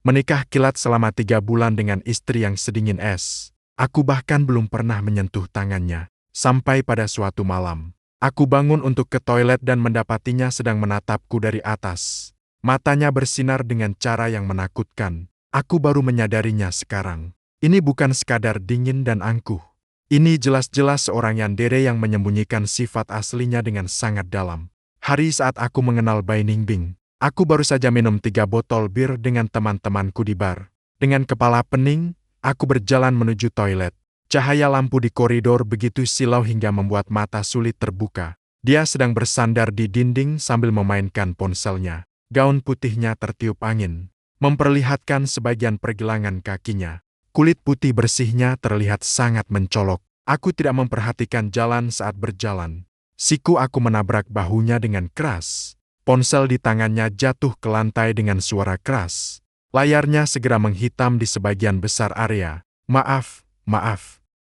Menikah kilat selama 3 bulan dengan istri yang sedingin es. Aku bahkan belum pernah menyentuh tangannya. Sampai pada suatu malam, aku bangun untuk ke toilet dan mendapatinya sedang menatapku dari atas. Matanya bersinar dengan cara yang menakutkan. Aku baru menyadarinya sekarang. Ini bukan sekadar dingin dan angkuh. Ini jelas-jelas seorang yandere yang menyembunyikan sifat aslinya dengan sangat dalam. Hari saat aku mengenal Bai Ningbing, aku baru saja minum 3 botol bir dengan teman-temanku di bar. Dengan kepala pening, aku berjalan menuju toilet. Cahaya lampu di koridor begitu silau hingga membuat mata sulit terbuka. Dia sedang bersandar di dinding sambil memainkan ponselnya. Gaun putihnya tertiup angin, memperlihatkan sebagian pergelangan kakinya. Kulit putih bersihnya terlihat sangat mencolok. Aku tidak memperhatikan jalan saat berjalan. Siku aku menabrak bahunya dengan keras. Ponsel di tangannya jatuh ke lantai dengan suara keras. Layarnya segera menghitam di sebagian besar area. Maaf.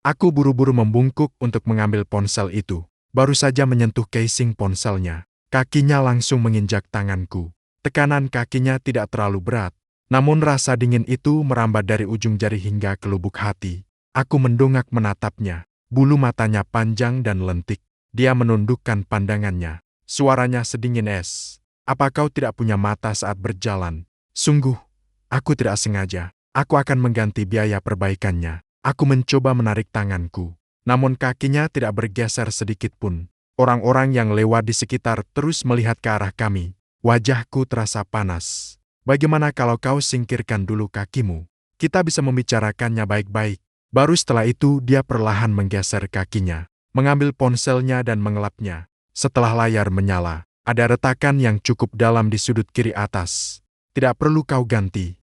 Aku buru-buru membungkuk untuk mengambil ponsel itu. Baru saja menyentuh casing ponselnya. Kakinya langsung menginjak tanganku. Tekanan kakinya tidak terlalu berat. Namun rasa dingin itu merambat dari ujung jari hingga ke lubuk hati. Aku mendongak menatapnya. Bulu matanya panjang dan lentik. Dia menundukkan pandangannya. Suaranya sedingin es. Apa kau tidak punya mata saat berjalan? Sungguh, aku tidak sengaja. Aku akan mengganti biaya perbaikannya. Aku mencoba menarik tanganku. Namun kakinya tidak bergeser sedikit pun. Orang-orang yang lewat di sekitar terus melihat ke arah kami. Wajahku terasa panas. Bagaimana kalau kau singkirkan dulu kakimu? Kita bisa membicarakannya baik-baik. Baru setelah itu dia perlahan menggeser kakinya, mengambil ponselnya dan mengelapnya. Setelah layar menyala, ada retakan yang cukup dalam di sudut kiri atas. Tidak perlu kau ganti.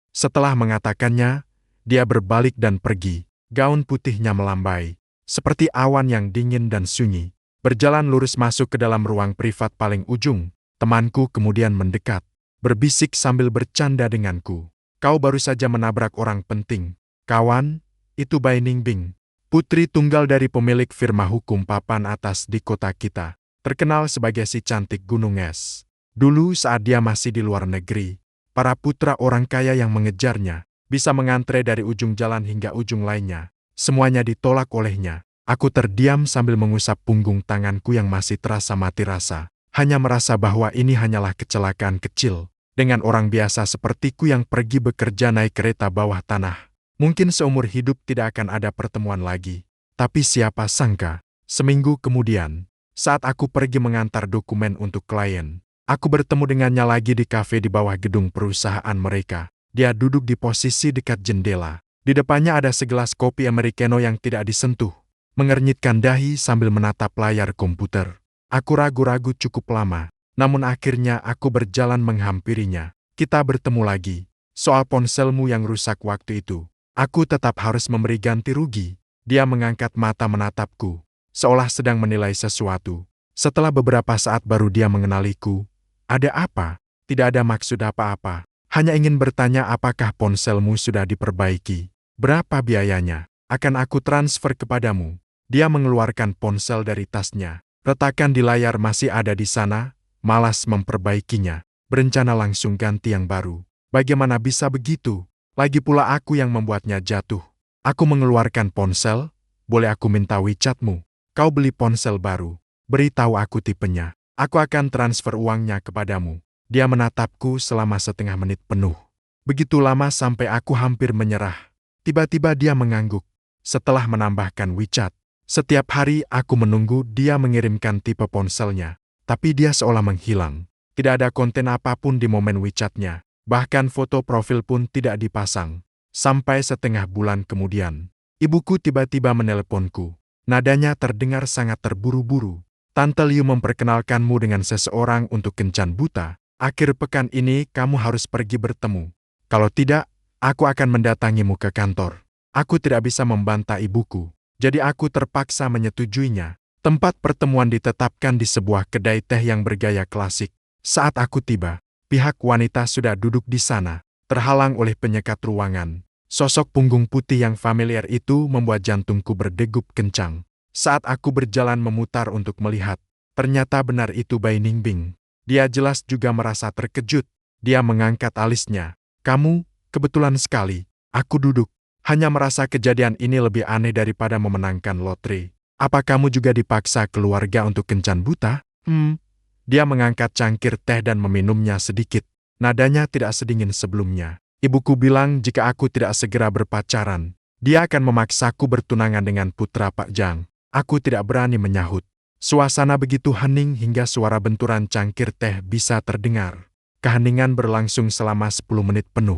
Setelah mengatakannya, dia berbalik dan pergi. Gaun putihnya melambai, seperti awan yang dingin dan sunyi. Berjalan lurus masuk ke dalam ruang privat paling ujung. Temanku kemudian mendekat, berbisik sambil bercanda denganku. Kau baru saja menabrak orang penting. Kawan, itu Bai Ningbing, putri tunggal dari pemilik firma hukum papan atas di kota kita. Terkenal sebagai si cantik gunung es. Dulu saat dia masih di luar negeri, para putra orang kaya yang mengejarnya, bisa mengantre dari ujung jalan hingga ujung lainnya. Semuanya ditolak olehnya. Aku terdiam sambil mengusap punggung tanganku yang masih terasa mati rasa. Hanya merasa bahwa ini hanyalah kecelakaan kecil. Dengan orang biasa sepertiku yang pergi bekerja naik kereta bawah tanah. Mungkin seumur hidup tidak akan ada pertemuan lagi. Tapi siapa sangka, seminggu kemudian, saat aku pergi mengantar dokumen untuk klien, aku bertemu dengannya lagi di kafe di bawah gedung perusahaan mereka. Dia duduk di posisi dekat jendela. Di depannya ada segelas kopi americano yang tidak disentuh. Mengernyitkan dahi sambil menatap layar komputer. Aku ragu-ragu cukup lama, namun akhirnya aku berjalan menghampirinya. Kita bertemu lagi. Soal ponselmu yang rusak waktu itu, aku tetap harus memberi ganti rugi. Dia mengangkat mata menatapku, seolah sedang menilai sesuatu. Setelah beberapa saat baru dia mengenaliku. Ada apa? Tidak ada maksud apa-apa. Hanya ingin bertanya apakah ponselmu sudah diperbaiki. Berapa biayanya? Akan aku transfer kepadamu. Dia mengeluarkan ponsel dari tasnya. Retakan di layar masih ada di sana, malas memperbaikinya. Berencana langsung ganti yang baru. Bagaimana bisa begitu? Lagi pula aku yang membuatnya jatuh. Aku mengeluarkan ponsel, boleh aku minta WeChat-mu? Kau beli ponsel baru. Beritahu aku tipenya. Aku akan transfer uangnya kepadamu. Dia menatapku selama setengah menit penuh. Begitu lama sampai aku hampir menyerah. Tiba-tiba dia mengangguk. Setelah menambahkan WeChat, setiap hari aku menunggu dia mengirimkan tipe ponselnya. Tapi dia seolah menghilang. Tidak ada konten apapun di momen WeChat-nya. Bahkan foto profil pun tidak dipasang. Sampai setengah bulan kemudian, ibuku tiba-tiba meneleponku. Nadanya terdengar sangat terburu-buru. Tante Liu memperkenalkanmu dengan seseorang untuk kencan buta. Akhir pekan ini kamu harus pergi bertemu. Kalau tidak, aku akan mendatangimu ke kantor. Aku tidak bisa membantah ibuku. Jadi aku terpaksa menyetujuinya. Tempat pertemuan ditetapkan di sebuah kedai teh yang bergaya klasik. Saat aku tiba, pihak wanita sudah duduk di sana, terhalang oleh penyekat ruangan. Sosok punggung putih yang familiar itu membuat jantungku berdegup kencang. Saat aku berjalan memutar untuk melihat, ternyata benar itu Bai Ningbing. Dia jelas juga merasa terkejut. Dia mengangkat alisnya. Kamu, kebetulan sekali. Aku duduk. Hanya merasa kejadian ini lebih aneh daripada memenangkan lotre. Apa kamu juga dipaksa keluarga untuk kencan buta? Dia mengangkat cangkir teh dan meminumnya sedikit. Nadanya tidak sedingin sebelumnya. Ibuku bilang jika aku tidak segera berpacaran, dia akan memaksaku bertunangan dengan putra Pak Jang. Aku tidak berani menyahut. Suasana begitu hening hingga suara benturan cangkir teh bisa terdengar. Keheningan berlangsung selama 10 menit penuh.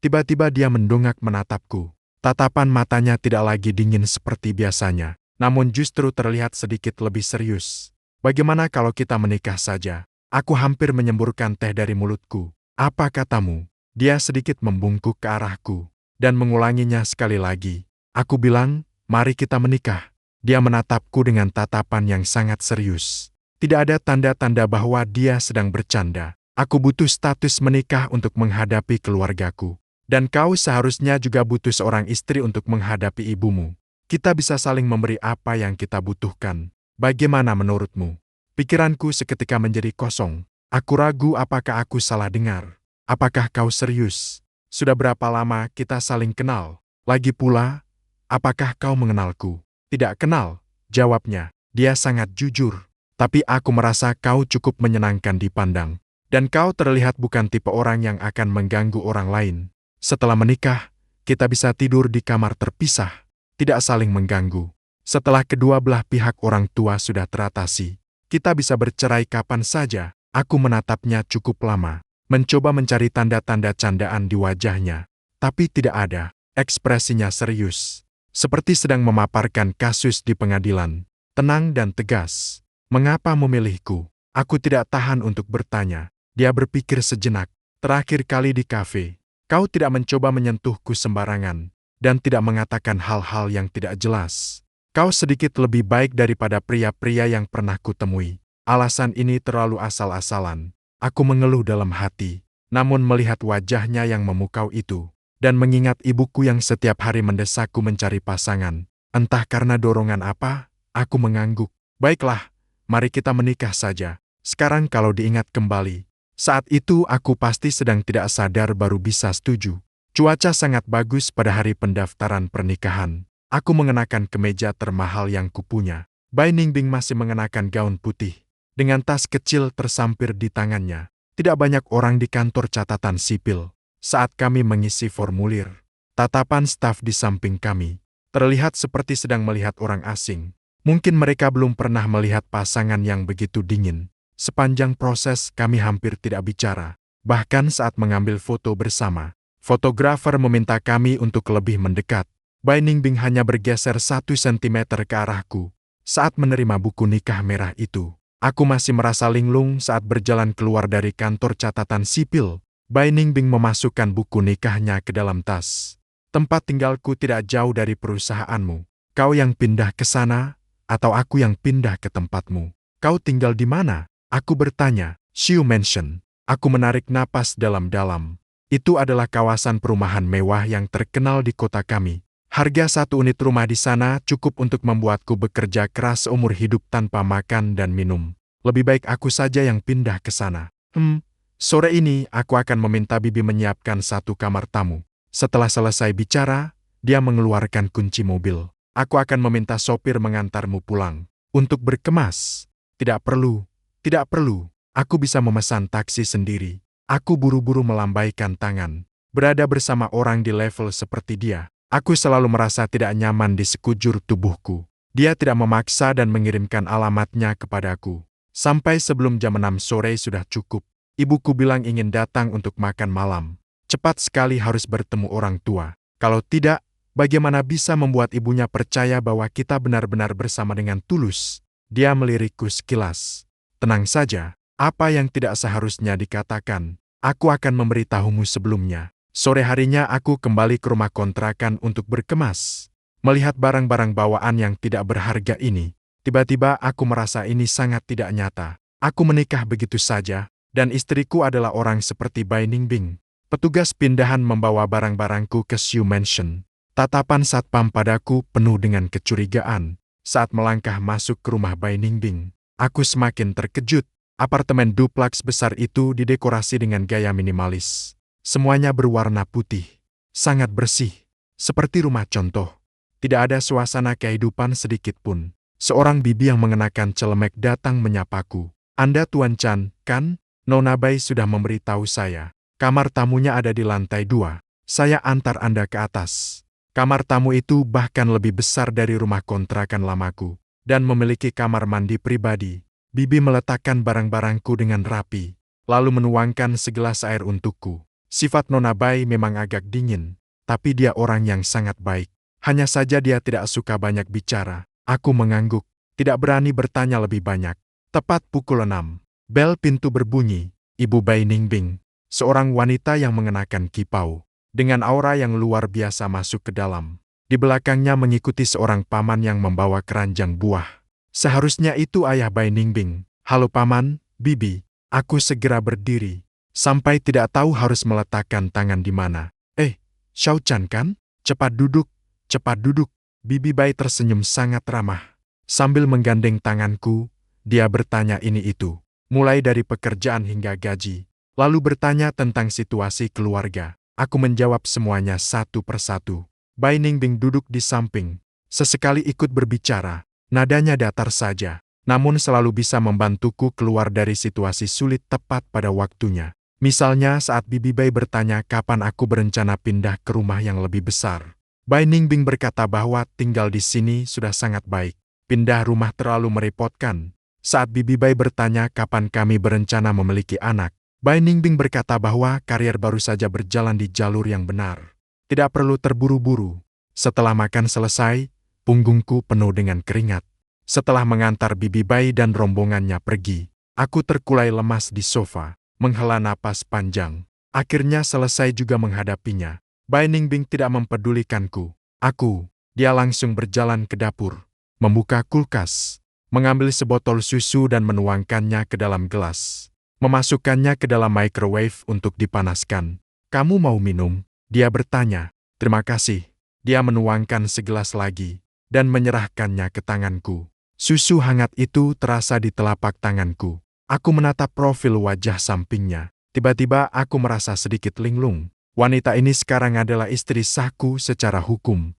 Tiba-tiba dia mendongak menatapku. Tatapan matanya tidak lagi dingin seperti biasanya, namun justru terlihat sedikit lebih serius. Bagaimana kalau kita menikah saja? Aku hampir menyemburkan teh dari mulutku. Apa katamu? Dia sedikit membungkuk ke arahku dan mengulanginya sekali lagi. Aku bilang, mari kita menikah. Dia menatapku dengan tatapan yang sangat serius. Tidak ada tanda-tanda bahwa dia sedang bercanda. Aku butuh status menikah untuk menghadapi keluargaku. Dan kau seharusnya juga butuh seorang istri untuk menghadapi ibumu. Kita bisa saling memberi apa yang kita butuhkan. Bagaimana menurutmu? Pikiranku seketika menjadi kosong. Aku ragu apakah aku salah dengar. Apakah kau serius? Sudah berapa lama kita saling kenal? Lagi pula, apakah kau mengenalku? Tidak kenal, jawabnya. Dia sangat jujur. Tapi aku merasa kau cukup menyenangkan dipandang. Dan kau terlihat bukan tipe orang yang akan mengganggu orang lain. Setelah menikah, kita bisa tidur di kamar terpisah, tidak saling mengganggu. Setelah kedua belah pihak orang tua sudah teratasi, kita bisa bercerai kapan saja. Aku menatapnya cukup lama, mencoba mencari tanda-tanda candaan di wajahnya, tapi tidak ada. Ekspresinya serius, seperti sedang memaparkan kasus di pengadilan, tenang dan tegas. Mengapa memilihku? Aku tidak tahan untuk bertanya. Dia berpikir sejenak. Terakhir kali di kafe, kau tidak mencoba menyentuhku sembarangan, dan tidak mengatakan hal-hal yang tidak jelas. Kau sedikit lebih baik daripada pria-pria yang pernah kutemui. Alasan ini terlalu asal-asalan. Aku mengeluh dalam hati, namun melihat wajahnya yang memukau itu, dan mengingat ibuku yang setiap hari mendesakku mencari pasangan, entah karena dorongan apa, aku mengangguk. Baiklah, mari kita menikah saja. Sekarang kalau diingat kembali, saat itu aku pasti sedang tidak sadar baru bisa setuju. Cuaca sangat bagus pada hari pendaftaran pernikahan. Aku mengenakan kemeja termahal yang kupunya. Bai Ningbing masih mengenakan gaun putih, dengan tas kecil tersampir di tangannya. Tidak banyak orang di kantor catatan sipil. Saat kami mengisi formulir, tatapan staf di samping kami terlihat seperti sedang melihat orang asing. Mungkin mereka belum pernah melihat pasangan yang begitu dingin. Sepanjang proses kami hampir tidak bicara. Bahkan saat mengambil foto bersama, fotografer meminta kami untuk lebih mendekat. Bai Ningbing hanya bergeser 1 sentimeter ke arahku. Saat menerima buku nikah merah itu, aku masih merasa linglung saat berjalan keluar dari kantor catatan sipil. Bai Ningbing memasukkan buku nikahnya ke dalam tas. Tempat tinggalku tidak jauh dari perusahaanmu. Kau yang pindah ke sana, atau aku yang pindah ke tempatmu? Kau tinggal di mana? Aku bertanya. Xiu Mansion. Aku menarik napas dalam-dalam. Itu adalah kawasan perumahan mewah yang terkenal di kota kami. Harga 1 unit rumah di sana cukup untuk membuatku bekerja keras seumur hidup tanpa makan dan minum. Lebih baik aku saja yang pindah ke sana. Sore ini aku akan meminta bibi menyiapkan 1 kamar tamu. Setelah selesai bicara, dia mengeluarkan kunci mobil. Aku akan meminta sopir mengantarmu pulang. Untuk berkemas. Tidak perlu. Tidak perlu. Aku bisa memesan taksi sendiri. Aku buru-buru melambaikan tangan. Berada bersama orang di level seperti dia, aku selalu merasa tidak nyaman di sekujur tubuhku. Dia tidak memaksa dan mengirimkan alamatnya kepadaku. Sampai sebelum jam 6 sore sudah cukup. Ibuku bilang ingin datang untuk makan malam. Cepat sekali harus bertemu orang tua. Kalau tidak, bagaimana bisa membuat ibunya percaya bahwa kita benar-benar bersama dengan tulus? Dia melirikku sekilas. Tenang saja, apa yang tidak seharusnya dikatakan, aku akan memberitahumu sebelumnya. Sore harinya aku kembali ke rumah kontrakan untuk berkemas. Melihat barang-barang bawaan yang tidak berharga ini, tiba-tiba aku merasa ini sangat tidak nyata. Aku menikah begitu saja, dan istriku adalah orang seperti Bai Ningbing. Petugas pindahan membawa barang-barangku ke Xiu Mansion. Tatapan satpam padaku penuh dengan kecurigaan. Saat melangkah masuk ke rumah Bai Ningbing, aku semakin terkejut. Apartemen dupleks besar itu didekorasi dengan gaya minimalis. Semuanya berwarna putih, sangat bersih, seperti rumah contoh. Tidak ada suasana kehidupan sedikit pun. Seorang bibi yang mengenakan celemek datang menyapaku. "Anda Tuan Chan, kan? Nona Bai sudah memberitahu saya. Kamar tamunya ada di lantai 2. Saya antar Anda ke atas." Kamar tamu itu bahkan lebih besar dari rumah kontrakan lamaku, dan memiliki kamar mandi pribadi. Bibi meletakkan barang-barangku dengan rapi, lalu menuangkan segelas air untukku. Sifat Nona Bai memang agak dingin, tapi dia orang yang sangat baik. Hanya saja dia tidak suka banyak bicara. Aku mengangguk, tidak berani bertanya lebih banyak. Tepat pukul 6, bel pintu berbunyi. Ibu Bai Ningbing, seorang wanita yang mengenakan kipau, dengan aura yang luar biasa masuk ke dalam. Di belakangnya mengikuti seorang paman yang membawa keranjang buah. Seharusnya itu ayah Bai Ningbing. "Halo paman, bibi." Aku segera berdiri, sampai tidak tahu harus meletakkan tangan di mana. Xiao Chan kan? Cepat duduk, cepat duduk." Bibi Bai tersenyum sangat ramah. Sambil menggandeng tanganku, dia bertanya ini itu, mulai dari pekerjaan hingga gaji, lalu bertanya tentang situasi keluarga. Aku menjawab semuanya satu persatu. Bai Ningbing duduk di samping, sesekali ikut berbicara, nadanya datar saja, namun selalu bisa membantuku keluar dari situasi sulit tepat pada waktunya. Misalnya saat Bibi Bai bertanya kapan aku berencana pindah ke rumah yang lebih besar. Bai Ningbing berkata bahwa tinggal di sini sudah sangat baik. Pindah rumah terlalu merepotkan. Saat Bibi Bai bertanya kapan kami berencana memiliki anak, Bai Ningbing berkata bahwa karier baru saja berjalan di jalur yang benar. Tidak perlu terburu-buru. Setelah makan selesai, punggungku penuh dengan keringat. Setelah mengantar Bibi Bai dan rombongannya pergi, aku terkulai lemas di sofa, menghela napas panjang. Akhirnya selesai juga menghadapinya. Bai Ningbing tidak mempedulikanku. Dia langsung berjalan ke dapur, membuka kulkas, mengambil sebotol susu dan menuangkannya ke dalam gelas, memasukkannya ke dalam microwave untuk dipanaskan. "Kamu mau minum?" dia bertanya. "Terima kasih." Dia menuangkan segelas lagi, dan menyerahkannya ke tanganku. Susu hangat itu terasa di telapak tanganku. Aku menatap profil wajah sampingnya. Tiba-tiba aku merasa sedikit linglung. Wanita ini sekarang adalah istri sahku secara hukum.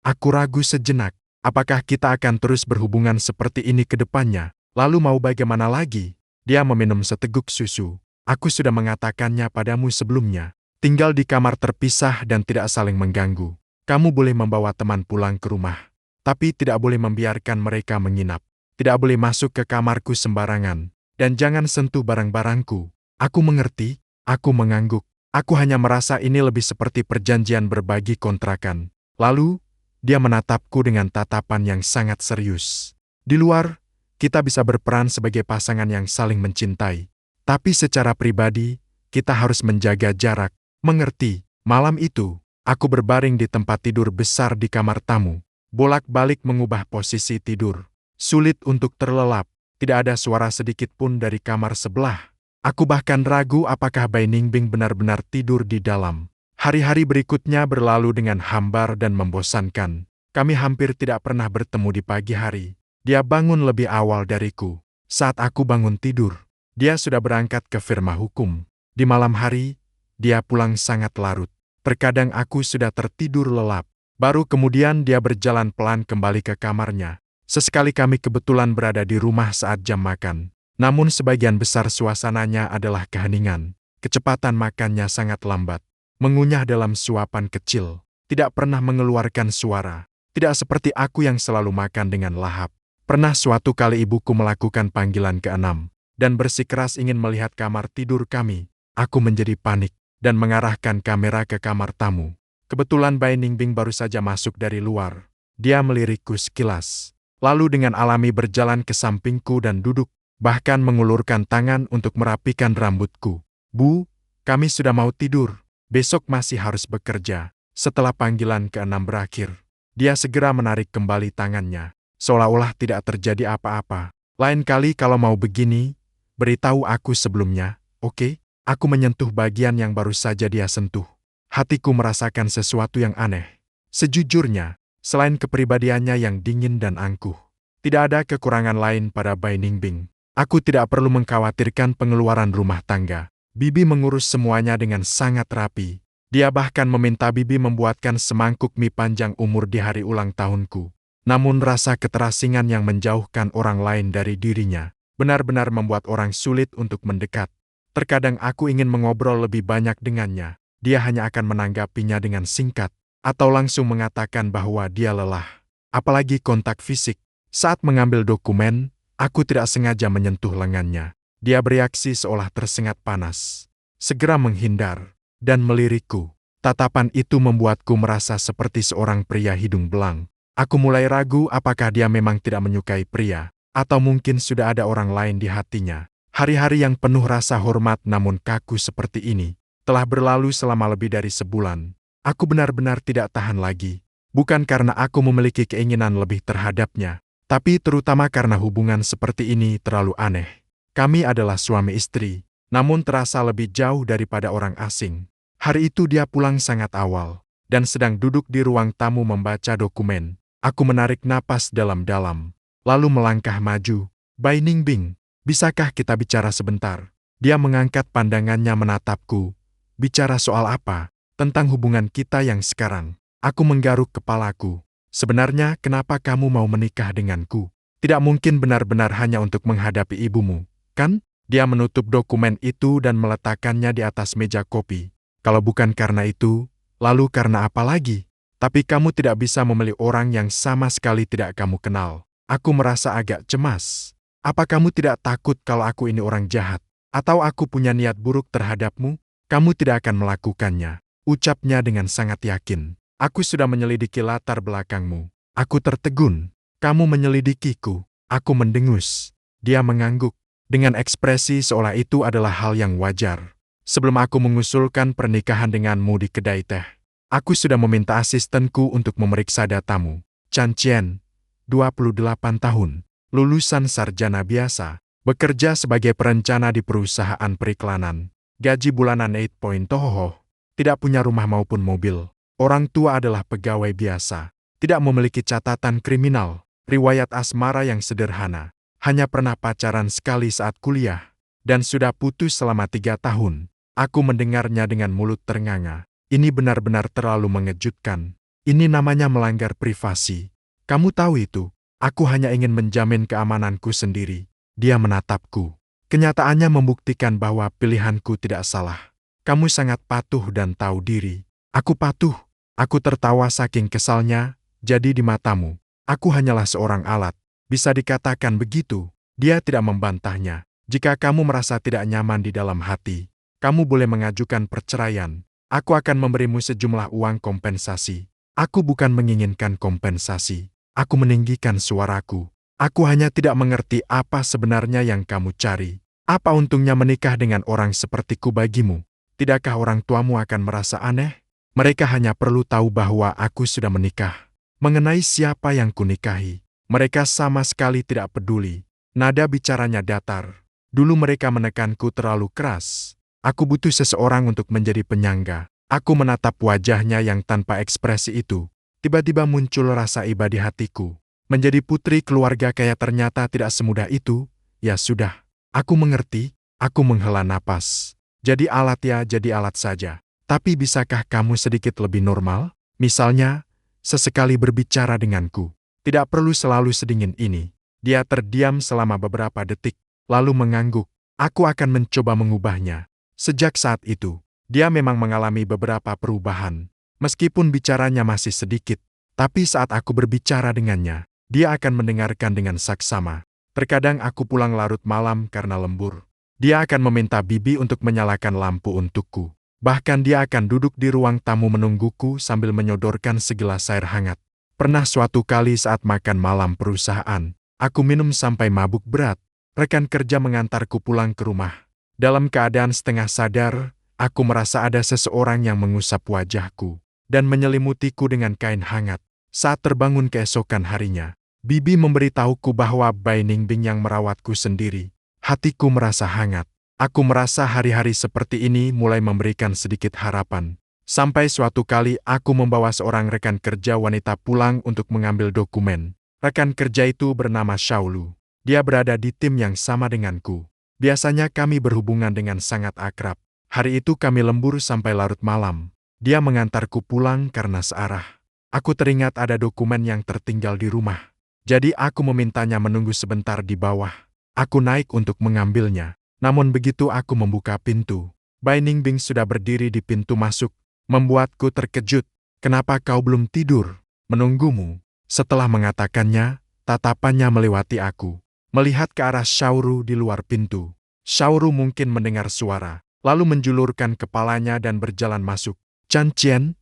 Aku ragu sejenak. Apakah kita akan terus berhubungan seperti ini ke depannya? Lalu mau bagaimana lagi? Dia meminum seteguk susu. "Aku sudah mengatakannya padamu sebelumnya. Tinggal di kamar terpisah dan tidak saling mengganggu. Kamu boleh membawa teman pulang ke rumah, tapi tidak boleh membiarkan mereka menginap. Tidak boleh masuk ke kamarku sembarangan, dan jangan sentuh barang-barangku." "Aku mengerti." Aku mengangguk. Aku hanya merasa ini lebih seperti perjanjian berbagi kontrakan. Lalu, dia menatapku dengan tatapan yang sangat serius. "Di luar, kita bisa berperan sebagai pasangan yang saling mencintai. Tapi secara pribadi, kita harus menjaga jarak. Mengerti?" Malam itu, aku berbaring di tempat tidur besar di kamar tamu. Bolak-balik mengubah posisi tidur. Sulit untuk terlelap. Tidak ada suara sedikit pun dari kamar sebelah. Aku bahkan ragu apakah Bai Ningbing benar-benar tidur di dalam. Hari-hari berikutnya berlalu dengan hambar dan membosankan. Kami hampir tidak pernah bertemu di pagi hari. Dia bangun lebih awal dariku. Saat aku bangun tidur, dia sudah berangkat ke firma hukum. Di malam hari, dia pulang sangat larut. Terkadang aku sudah tertidur lelap. Baru kemudian dia berjalan pelan kembali ke kamarnya. Sesekali kami kebetulan berada di rumah saat jam makan. Namun sebagian besar suasananya adalah keheningan. Kecepatan makannya sangat lambat. Mengunyah dalam suapan kecil. Tidak pernah mengeluarkan suara. Tidak seperti aku yang selalu makan dengan lahap. Pernah suatu kali ibuku melakukan panggilan ke-6 dan bersikeras ingin melihat kamar tidur kami. Aku menjadi panik dan mengarahkan kamera ke kamar tamu. Kebetulan Bai Ningbing baru saja masuk dari luar. Dia melirikku sekilas, lalu dengan alami berjalan ke sampingku dan duduk, bahkan mengulurkan tangan untuk merapikan rambutku. "Bu, kami sudah mau tidur. Besok masih harus bekerja." Setelah panggilan ke-6 berakhir, dia segera menarik kembali tangannya, seolah-olah tidak terjadi apa-apa. "Lain kali kalau mau begini, beritahu aku sebelumnya, oke?" Aku menyentuh bagian yang baru saja dia sentuh. Hatiku merasakan sesuatu yang aneh. Sejujurnya, selain kepribadiannya yang dingin dan angkuh, tidak ada kekurangan lain pada Bai Ningbing. Aku tidak perlu mengkhawatirkan pengeluaran rumah tangga. Bibi mengurus semuanya dengan sangat rapi. Dia bahkan meminta Bibi membuatkan semangkuk mie panjang umur di hari ulang tahunku. Namun rasa keterasingan yang menjauhkan orang lain dari dirinya benar-benar membuat orang sulit untuk mendekat. Terkadang aku ingin mengobrol lebih banyak dengannya. Dia hanya akan menanggapinya dengan singkat, atau langsung mengatakan bahwa dia lelah. Apalagi kontak fisik. Saat mengambil dokumen, aku tidak sengaja menyentuh lengannya. Dia bereaksi seolah tersengat panas. Segera menghindar, dan melirikku. Tatapan itu membuatku merasa seperti seorang pria hidung belang. Aku mulai ragu apakah dia memang tidak menyukai pria, atau mungkin sudah ada orang lain di hatinya. Hari-hari yang penuh rasa hormat namun kaku seperti ini, telah berlalu selama lebih dari sebulan. Aku benar-benar tidak tahan lagi. Bukan karena aku memiliki keinginan lebih terhadapnya, tapi terutama karena hubungan seperti ini terlalu aneh. Kami adalah suami istri, namun terasa lebih jauh daripada orang asing. Hari itu dia pulang sangat awal, dan sedang duduk di ruang tamu membaca dokumen. Aku menarik napas dalam-dalam, lalu melangkah maju. "Bai Ningbing, bisakah kita bicara sebentar?" Dia mengangkat pandangannya menatapku. "Bicara soal apa?" "Tentang hubungan kita yang sekarang." Aku menggaruk kepalaku. "Sebenarnya kenapa kamu mau menikah denganku? Tidak mungkin benar-benar hanya untuk menghadapi ibumu, kan?" Dia menutup dokumen itu dan meletakkannya di atas meja kopi. "Kalau bukan karena itu, lalu karena apa lagi? Tapi kamu tidak bisa memilih orang yang sama sekali tidak kamu kenal." Aku merasa agak cemas. "Apa kamu tidak takut kalau aku ini orang jahat? Atau aku punya niat buruk terhadapmu? Kamu tidak akan melakukannya," ucapnya dengan sangat yakin. "Aku sudah menyelidiki latar belakangmu." Aku tertegun. "Kamu menyelidikiku?" Aku mendengus. Dia mengangguk, dengan ekspresi seolah itu adalah hal yang wajar. "Sebelum aku mengusulkan pernikahan denganmu di kedai teh, aku sudah meminta asistenku untuk memeriksa datamu. Chan Chien, 28 tahun, lulusan sarjana biasa, bekerja sebagai perencana di perusahaan periklanan. Gaji bulanan 8 tidak punya rumah maupun mobil. Orang tua adalah pegawai biasa, tidak memiliki catatan kriminal, riwayat asmara yang sederhana, hanya pernah pacaran sekali saat kuliah, dan sudah putus selama 3 tahun. Aku mendengarnya dengan mulut ternganga. Ini benar-benar terlalu mengejutkan. Ini namanya melanggar privasi. "Kamu tahu itu, aku hanya ingin menjamin keamananku sendiri." Dia menatapku. Kenyataannya membuktikan bahwa pilihanku tidak salah. "Kamu sangat patuh dan tahu diri." "Aku patuh." Aku tertawa saking kesalnya. "Jadi di matamu, aku hanyalah seorang alat. Bisa dikatakan begitu." Dia tidak membantahnya. "Jika kamu merasa tidak nyaman di dalam hati, kamu boleh mengajukan perceraian. Aku akan memberimu sejumlah uang kompensasi." Aku bukan menginginkan kompensasi. Aku meninggikan suaraku. "Aku hanya tidak mengerti apa sebenarnya yang kamu cari. Apa untungnya menikah dengan orang sepertiku bagimu? Tidakkah orang tuamu akan merasa aneh? Mereka hanya perlu tahu bahwa aku sudah menikah. Mengenai siapa yang kunikahi, mereka sama sekali tidak peduli." Nada bicaranya datar. Dulu mereka menekanku terlalu keras. Aku butuh seseorang untuk menjadi penyangga. Aku menatap wajahnya yang tanpa ekspresi itu. Tiba-tiba muncul rasa iba di hatiku. Menjadi putri keluarga kaya ternyata tidak semudah itu. Ya sudah, aku mengerti. Aku menghela napas. Jadi alat ya, jadi alat saja. Tapi bisakah kamu sedikit lebih normal? Misalnya, sesekali berbicara denganku. Tidak perlu selalu sedingin ini. Dia terdiam selama beberapa detik, lalu mengangguk. Aku akan mencoba mengubahnya. Sejak saat itu, dia memang mengalami beberapa perubahan. Meskipun bicaranya masih sedikit, tapi saat aku berbicara dengannya, dia akan mendengarkan dengan saksama. Terkadang aku pulang larut malam karena lembur. Dia akan meminta Bibi untuk menyalakan lampu untukku. Bahkan dia akan duduk di ruang tamu menungguku sambil menyodorkan segelas air hangat. Pernah suatu kali saat makan malam perusahaan, aku minum sampai mabuk berat. Rekan kerja mengantarku pulang ke rumah. Dalam keadaan setengah sadar, aku merasa ada seseorang yang mengusap wajahku dan menyelimutiku dengan kain hangat. Saat terbangun keesokan harinya, Bibi memberitahuku bahwa Bai Ningbing yang merawatku sendiri. Hatiku merasa hangat. Aku merasa hari-hari seperti ini mulai memberikan sedikit harapan. Sampai suatu kali aku membawa seorang rekan kerja wanita pulang untuk mengambil dokumen. Rekan kerja itu bernama Shaolu. Dia berada di tim yang sama denganku. Biasanya kami berhubungan dengan sangat akrab. Hari itu kami lembur sampai larut malam. Dia mengantarku pulang karena searah. Aku teringat ada dokumen yang tertinggal di rumah. Jadi aku memintanya menunggu sebentar di bawah. Aku naik untuk mengambilnya. Namun begitu aku membuka pintu, Bai Ningbing sudah berdiri di pintu masuk, membuatku terkejut. Kenapa kau belum tidur? Menunggumu. Setelah mengatakannya, tatapannya melewati aku, melihat ke arah Shaoru di luar pintu. Shaoru mungkin mendengar suara, lalu menjulurkan kepalanya dan berjalan masuk. Chan Qian,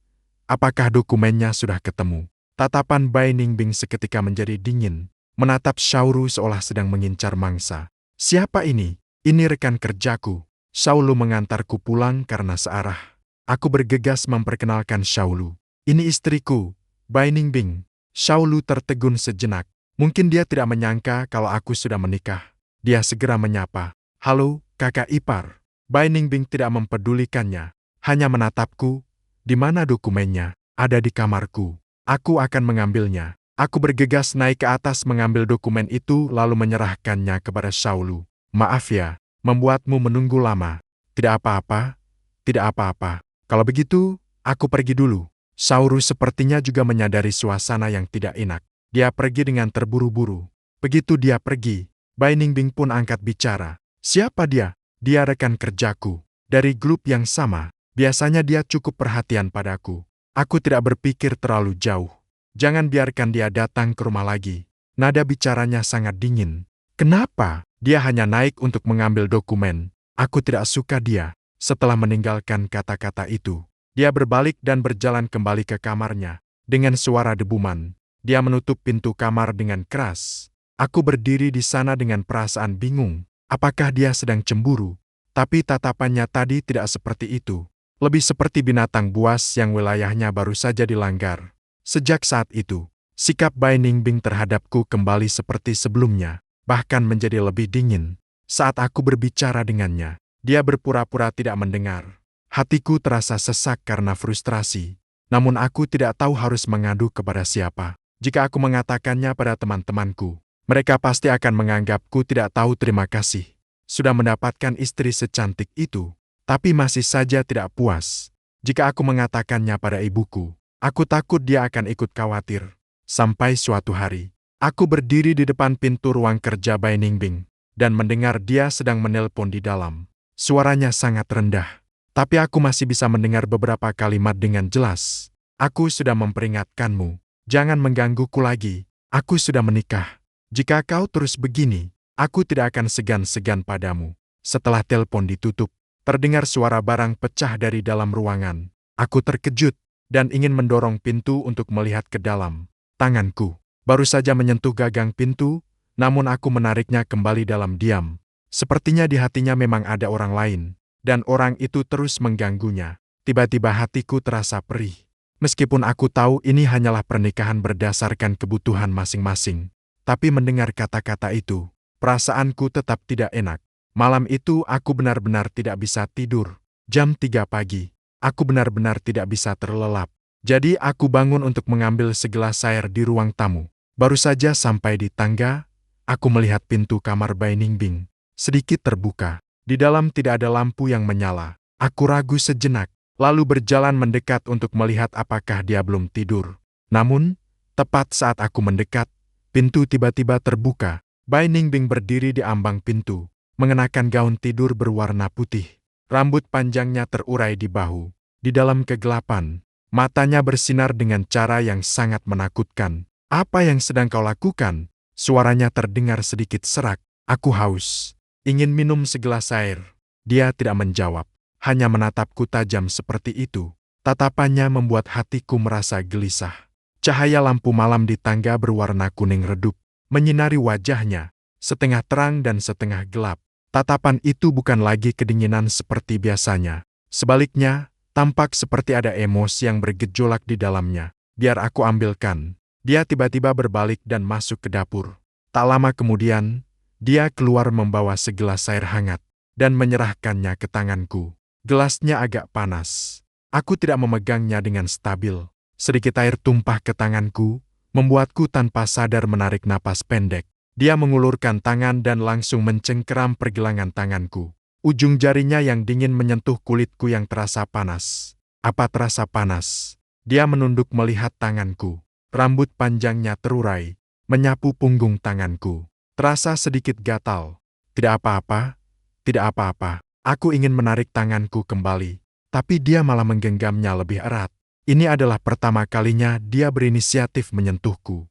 apakah dokumennya sudah ketemu? Tatapan Bai Ningbing seketika menjadi dingin, menatap Shaoru seolah sedang mengincar mangsa. Siapa ini? Ini rekan kerjaku. Shaolu mengantarku pulang karena searah. Aku bergegas memperkenalkan Shaolu. Ini istriku, Bai Ningbing. Shaolu tertegun sejenak. Mungkin dia tidak menyangka kalau aku sudah menikah. Dia segera menyapa. Halo, kakak ipar. Bai Ningbing tidak mempedulikannya, hanya menatapku. Di mana dokumennya? Ada di kamarku. Aku akan mengambilnya. Aku bergegas naik ke atas mengambil dokumen itu lalu menyerahkannya kepada Shaolu. Maaf ya, membuatmu menunggu lama. Tidak apa-apa, tidak apa-apa. Kalau begitu, aku pergi dulu. Shaolu sepertinya juga menyadari suasana yang tidak enak. Dia pergi dengan terburu-buru. Begitu dia pergi, Bai Ningbing pun angkat bicara. Siapa dia? Dia rekan kerjaku. Dari grup yang sama. Biasanya dia cukup perhatian padaku. Aku tidak berpikir terlalu jauh. Jangan biarkan dia datang ke rumah lagi. Nada bicaranya sangat dingin. Kenapa? Dia hanya naik untuk mengambil dokumen. Aku tidak suka dia. Setelah meninggalkan kata-kata itu, dia berbalik dan berjalan kembali ke kamarnya. Dengan suara debuman, dia menutup pintu kamar dengan keras. Aku berdiri di sana dengan perasaan bingung. Apakah dia sedang cemburu? Tapi tatapannya tadi tidak seperti itu. Lebih seperti binatang buas yang wilayahnya baru saja dilanggar. Sejak saat itu, sikap Bai Ningbing terhadapku kembali seperti sebelumnya, bahkan menjadi lebih dingin. Saat aku berbicara dengannya, dia berpura-pura tidak mendengar. Hatiku terasa sesak karena frustrasi. Namun aku tidak tahu harus mengadu kepada siapa. Jika aku mengatakannya pada teman-temanku, mereka pasti akan menganggapku tidak tahu terima kasih. Sudah mendapatkan istri secantik itu. Tapi masih saja tidak puas. Jika aku mengatakannya pada ibuku, aku takut dia akan ikut khawatir. Sampai suatu hari, aku berdiri di depan pintu ruang kerja Bai Ningbing dan mendengar dia sedang menelpon di dalam. Suaranya sangat rendah, tapi aku masih bisa mendengar beberapa kalimat dengan jelas. Aku sudah memperingatkanmu, jangan menggangguku lagi. Aku sudah menikah. Jika kau terus begini, aku tidak akan segan-segan padamu. Setelah telepon ditutup, terdengar suara barang pecah dari dalam ruangan. Aku terkejut dan ingin mendorong pintu untuk melihat ke dalam. Tanganku baru saja menyentuh gagang pintu, namun aku menariknya kembali dalam diam. Sepertinya di hatinya memang ada orang lain, dan orang itu terus mengganggunya. Tiba-tiba hatiku terasa perih. Meskipun aku tahu ini hanyalah pernikahan berdasarkan kebutuhan masing-masing, tapi mendengar kata-kata itu, perasaanku tetap tidak enak. Malam itu aku benar-benar tidak bisa tidur. Jam 3 pagi, aku benar-benar tidak bisa terlelap. Jadi aku bangun untuk mengambil segelas air di ruang tamu. Baru saja sampai di tangga, aku melihat pintu kamar Bai Ningbing sedikit terbuka. Di dalam tidak ada lampu yang menyala. Aku ragu sejenak, lalu berjalan mendekat untuk melihat apakah dia belum tidur. Namun, tepat saat aku mendekat, pintu tiba-tiba terbuka. Bai Ningbing berdiri di ambang pintu, mengenakan gaun tidur berwarna putih. Rambut panjangnya terurai di bahu. Di dalam kegelapan, matanya bersinar dengan cara yang sangat menakutkan. Apa yang sedang kau lakukan? Suaranya terdengar sedikit serak. Aku haus. Ingin minum segelas air. Dia tidak menjawab. Hanya menatapku tajam seperti itu. Tatapannya membuat hatiku merasa gelisah. Cahaya lampu malam di tangga berwarna kuning redup menyinari wajahnya, setengah terang dan setengah gelap. Tatapan itu bukan lagi kedinginan seperti biasanya. Sebaliknya, tampak seperti ada emosi yang bergejolak di dalamnya. Biar aku ambilkan. Dia tiba-tiba berbalik dan masuk ke dapur. Tak lama kemudian, dia keluar membawa segelas air hangat dan menyerahkannya ke tanganku. Gelasnya agak panas. Aku tidak memegangnya dengan stabil. Sedikit air tumpah ke tanganku, membuatku tanpa sadar menarik napas pendek. Dia mengulurkan tangan dan langsung mencengkeram pergelangan tanganku. Ujung jarinya yang dingin menyentuh kulitku yang terasa panas. Apa terasa panas? Dia menunduk melihat tanganku. Rambut panjangnya terurai, menyapu punggung tanganku. Terasa sedikit gatal. Tidak apa-apa, tidak apa-apa. Aku ingin menarik tanganku kembali, tapi dia malah menggenggamnya lebih erat. Ini adalah pertama kalinya dia berinisiatif menyentuhku.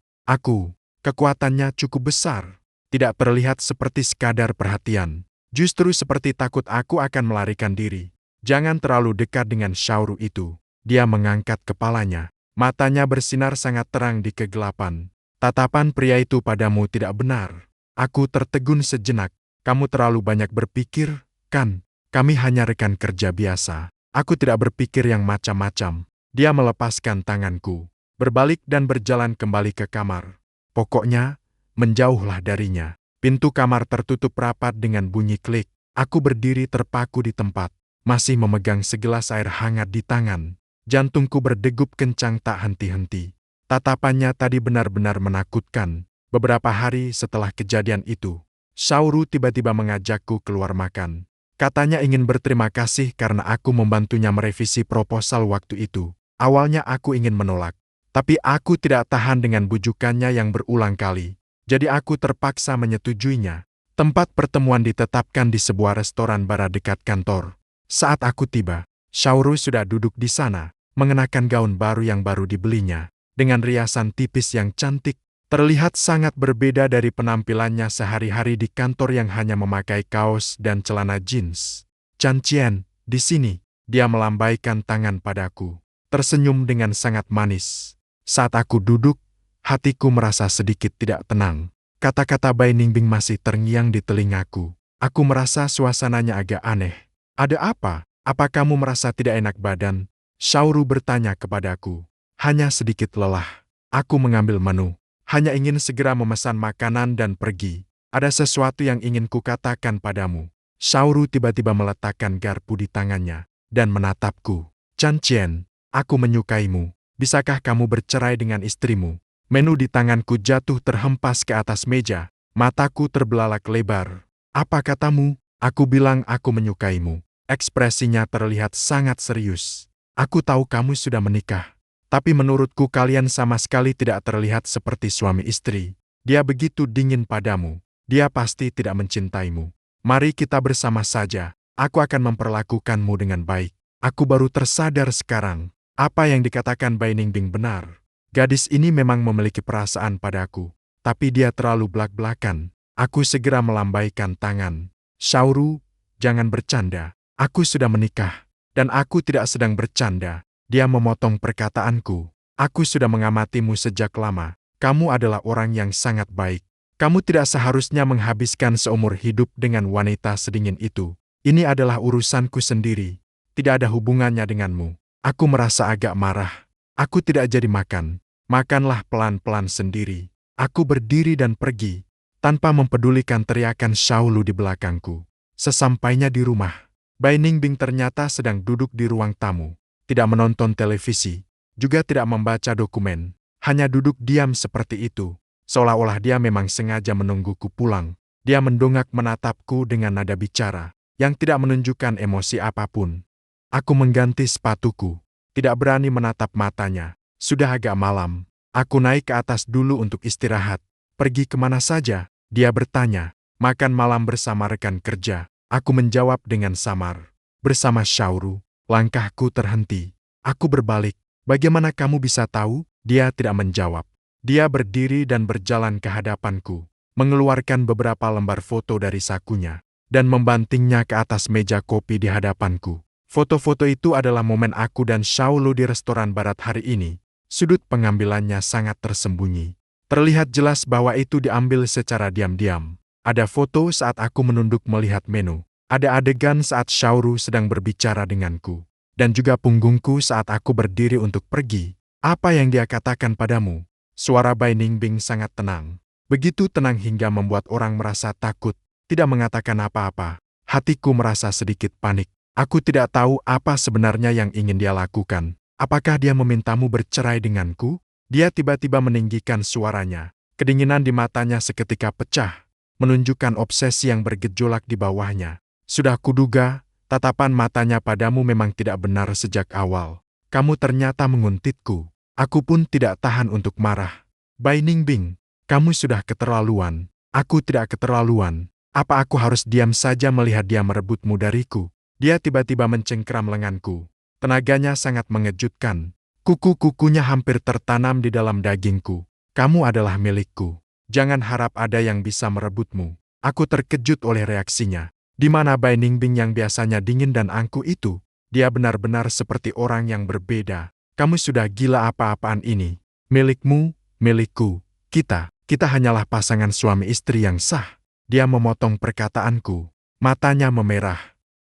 Kekuatannya cukup besar. Tidak terlihat seperti sekadar perhatian. Justru seperti takut aku akan melarikan diri. Jangan terlalu dekat dengan Xiaoru itu. Dia mengangkat kepalanya. Matanya bersinar sangat terang di kegelapan. Tatapan pria itu padamu tidak benar. Aku tertegun sejenak. Kamu terlalu banyak berpikir, kan? Kami hanya rekan kerja biasa. Aku tidak berpikir yang macam-macam. Dia melepaskan tanganku, berbalik dan berjalan kembali ke kamar. Pokoknya, menjauhlah darinya. Pintu kamar tertutup rapat dengan bunyi klik. Aku berdiri terpaku di tempat, masih memegang segelas air hangat di tangan. Jantungku berdegup kencang tak henti-henti. Tatapannya tadi benar-benar menakutkan. Beberapa hari setelah kejadian itu, Xiaoru tiba-tiba mengajakku keluar makan. Katanya ingin berterima kasih karena aku membantunya merevisi proposal waktu itu. Awalnya aku ingin menolak, tapi aku tidak tahan dengan bujukannya yang berulang kali. Jadi aku terpaksa menyetujuinya. Tempat pertemuan ditetapkan di sebuah restoran barat dekat kantor. Saat aku tiba, Xiaoru sudah duduk di sana, mengenakan gaun baru yang baru dibelinya, dengan riasan tipis yang cantik. Terlihat sangat berbeda dari penampilannya sehari-hari di kantor yang hanya memakai kaos dan celana jeans. Chan Qian, di sini, dia melambaikan tangan padaku, tersenyum dengan sangat manis. Saat aku duduk, hatiku merasa sedikit tidak tenang. Kata-kata Bai Ningbing masih terngiang di telingaku. Aku merasa suasananya agak aneh. Ada apa? Apa kamu merasa tidak enak badan? Xiaoru bertanya kepadaku. Hanya sedikit lelah. Aku mengambil menu. Hanya ingin segera memesan makanan dan pergi. Ada sesuatu yang ingin kukatakan padamu. Xiaoru tiba-tiba meletakkan garpu di tangannya dan menatapku. Chan Qian, aku menyukaimu. Bisakah kamu bercerai dengan istrimu? Menu di tanganku jatuh terhempas ke atas meja. Mataku terbelalak lebar. Apa katamu? Aku bilang aku menyukaimu. Ekspresinya terlihat sangat serius. Aku tahu kamu sudah menikah. Tapi menurutku kalian sama sekali tidak terlihat seperti suami istri. Dia begitu dingin padamu. Dia pasti tidak mencintaimu. Mari kita bersama saja. Aku akan memperlakukanmu dengan baik. Aku baru tersadar sekarang. Apa yang dikatakan Bai Ningbing benar. Gadis ini memang memiliki perasaan padaku. Tapi dia terlalu belak-belakan. Aku segera melambaikan tangan. Xiaoru, jangan bercanda. Aku sudah menikah. Dan aku tidak sedang bercanda. Dia memotong perkataanku. Aku sudah mengamatimu sejak lama. Kamu adalah orang yang sangat baik. Kamu tidak seharusnya menghabiskan seumur hidup dengan wanita sedingin itu. Ini adalah urusanku sendiri. Tidak ada hubungannya denganmu. Aku merasa agak marah. Aku tidak jadi makan. Makanlah pelan-pelan sendiri. Aku berdiri dan pergi, tanpa mempedulikan teriakan Xiaoru di belakangku. Sesampainya di rumah, Bai Ningbing ternyata sedang duduk di ruang tamu. Tidak menonton televisi, juga tidak membaca dokumen, hanya duduk diam seperti itu, seolah-olah dia memang sengaja menungguku pulang. Dia mendongak menatapku dengan nada bicara, yang tidak menunjukkan emosi apapun. Aku mengganti sepatuku, tidak berani menatap matanya. Sudah agak malam, aku naik ke atas dulu untuk istirahat. Pergi kemana saja? Dia bertanya. Makan malam bersama rekan kerja. Aku menjawab dengan samar. Bersama Xiaoru. Langkahku terhenti. Aku berbalik. Bagaimana kamu bisa tahu? Dia tidak menjawab. Dia berdiri dan berjalan ke hadapanku, mengeluarkan beberapa lembar foto dari sakunya, dan membantingnya ke atas meja kopi di hadapanku. Foto-foto itu adalah momen aku dan Xiaoru di restoran barat hari ini. Sudut pengambilannya sangat tersembunyi. Terlihat jelas bahwa itu diambil secara diam-diam. Ada foto saat aku menunduk melihat menu. Ada adegan saat Xiaoru sedang berbicara denganku. Dan juga punggungku saat aku berdiri untuk pergi. Apa yang dia katakan padamu? Suara Bai Ningbing sangat tenang. Begitu tenang hingga membuat orang merasa takut. Tidak mengatakan apa-apa. Hatiku merasa sedikit panik. Aku tidak tahu apa sebenarnya yang ingin dia lakukan. Apakah dia memintamu bercerai denganku? Dia tiba-tiba meninggikan suaranya. Kedinginan di matanya seketika pecah, menunjukkan obsesi yang bergejolak di bawahnya. Sudah kuduga, tatapan matanya padamu memang tidak benar sejak awal. Kamu ternyata menguntitku. Aku pun tidak tahan untuk marah. Bai Ningbing, kamu sudah keterlaluan. Aku tidak keterlaluan. Apa aku harus diam saja melihat dia merebutmu dariku? Dia tiba-tiba mencengkeram lenganku. Tenaganya sangat mengejutkan. Kuku-kukunya hampir tertanam di dalam dagingku. Kamu adalah milikku. Jangan harap ada yang bisa merebutmu. Aku terkejut oleh reaksinya. Di mana Bai Ningbing yang biasanya dingin dan angkuh itu? Dia benar-benar seperti orang yang berbeda. Kamu sudah gila apa-apaan ini? Milikmu, milikku. Kita hanyalah pasangan suami istri yang sah. Dia memotong perkataanku. Matanya memerah.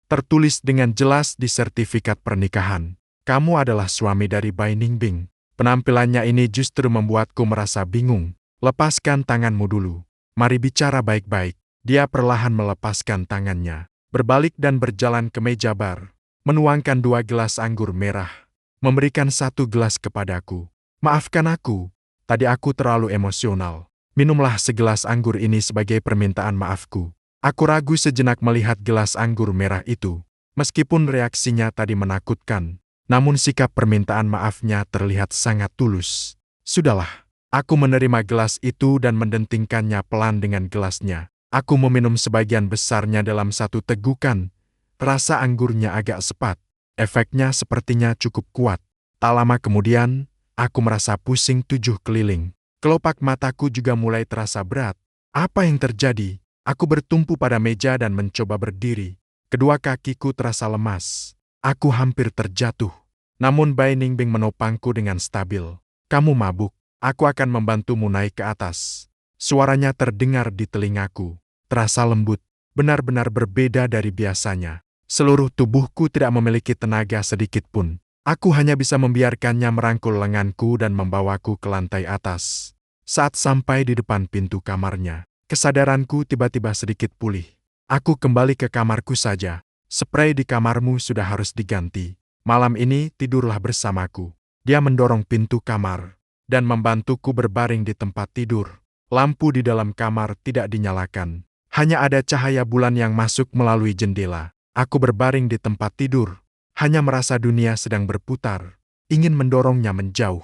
Tertulis dengan jelas di sertifikat pernikahan. Kamu adalah suami dari Bai Ningbing. Penampilannya ini justru membuatku merasa bingung. Lepaskan tanganmu dulu. Mari bicara baik-baik. Dia perlahan melepaskan tangannya. Berbalik dan berjalan ke meja bar. Menuangkan 2 gelas anggur merah. Memberikan 1 gelas kepadaku. Maafkan aku. Tadi aku terlalu emosional. Minumlah segelas anggur ini sebagai permintaan maafku. Aku ragu sejenak melihat gelas anggur merah itu. Meskipun reaksinya tadi menakutkan. Namun sikap permintaan maafnya terlihat sangat tulus. Sudahlah, aku menerima gelas itu dan mendentingkannya pelan dengan gelasnya. Aku meminum sebagian besarnya dalam 1 tegukan. Rasa anggurnya agak sepat. Efeknya sepertinya cukup kuat. Tak lama kemudian, aku merasa pusing 7 keliling. Kelopak mataku juga mulai terasa berat. Apa yang terjadi? Aku bertumpu pada meja dan mencoba berdiri. Kedua kakiku terasa lemas. Aku hampir terjatuh. Namun Bai Ningbing menopangku dengan stabil. Kamu mabuk. Aku akan membantumu naik ke atas. Suaranya terdengar di telingaku. Terasa lembut. Benar-benar berbeda dari biasanya. Seluruh tubuhku tidak memiliki tenaga sedikit pun. Aku hanya bisa membiarkannya merangkul lenganku dan membawaku ke lantai atas. Saat sampai di depan pintu kamarnya, kesadaranku tiba-tiba sedikit pulih. Aku kembali ke kamarku saja. Spray di kamarmu sudah harus diganti. Malam ini tidurlah bersamaku. Dia mendorong pintu kamar dan membantuku berbaring di tempat tidur. Lampu di dalam kamar tidak dinyalakan. Hanya ada cahaya bulan yang masuk melalui jendela. Aku berbaring di tempat tidur. Hanya merasa dunia sedang berputar. Ingin mendorongnya menjauh.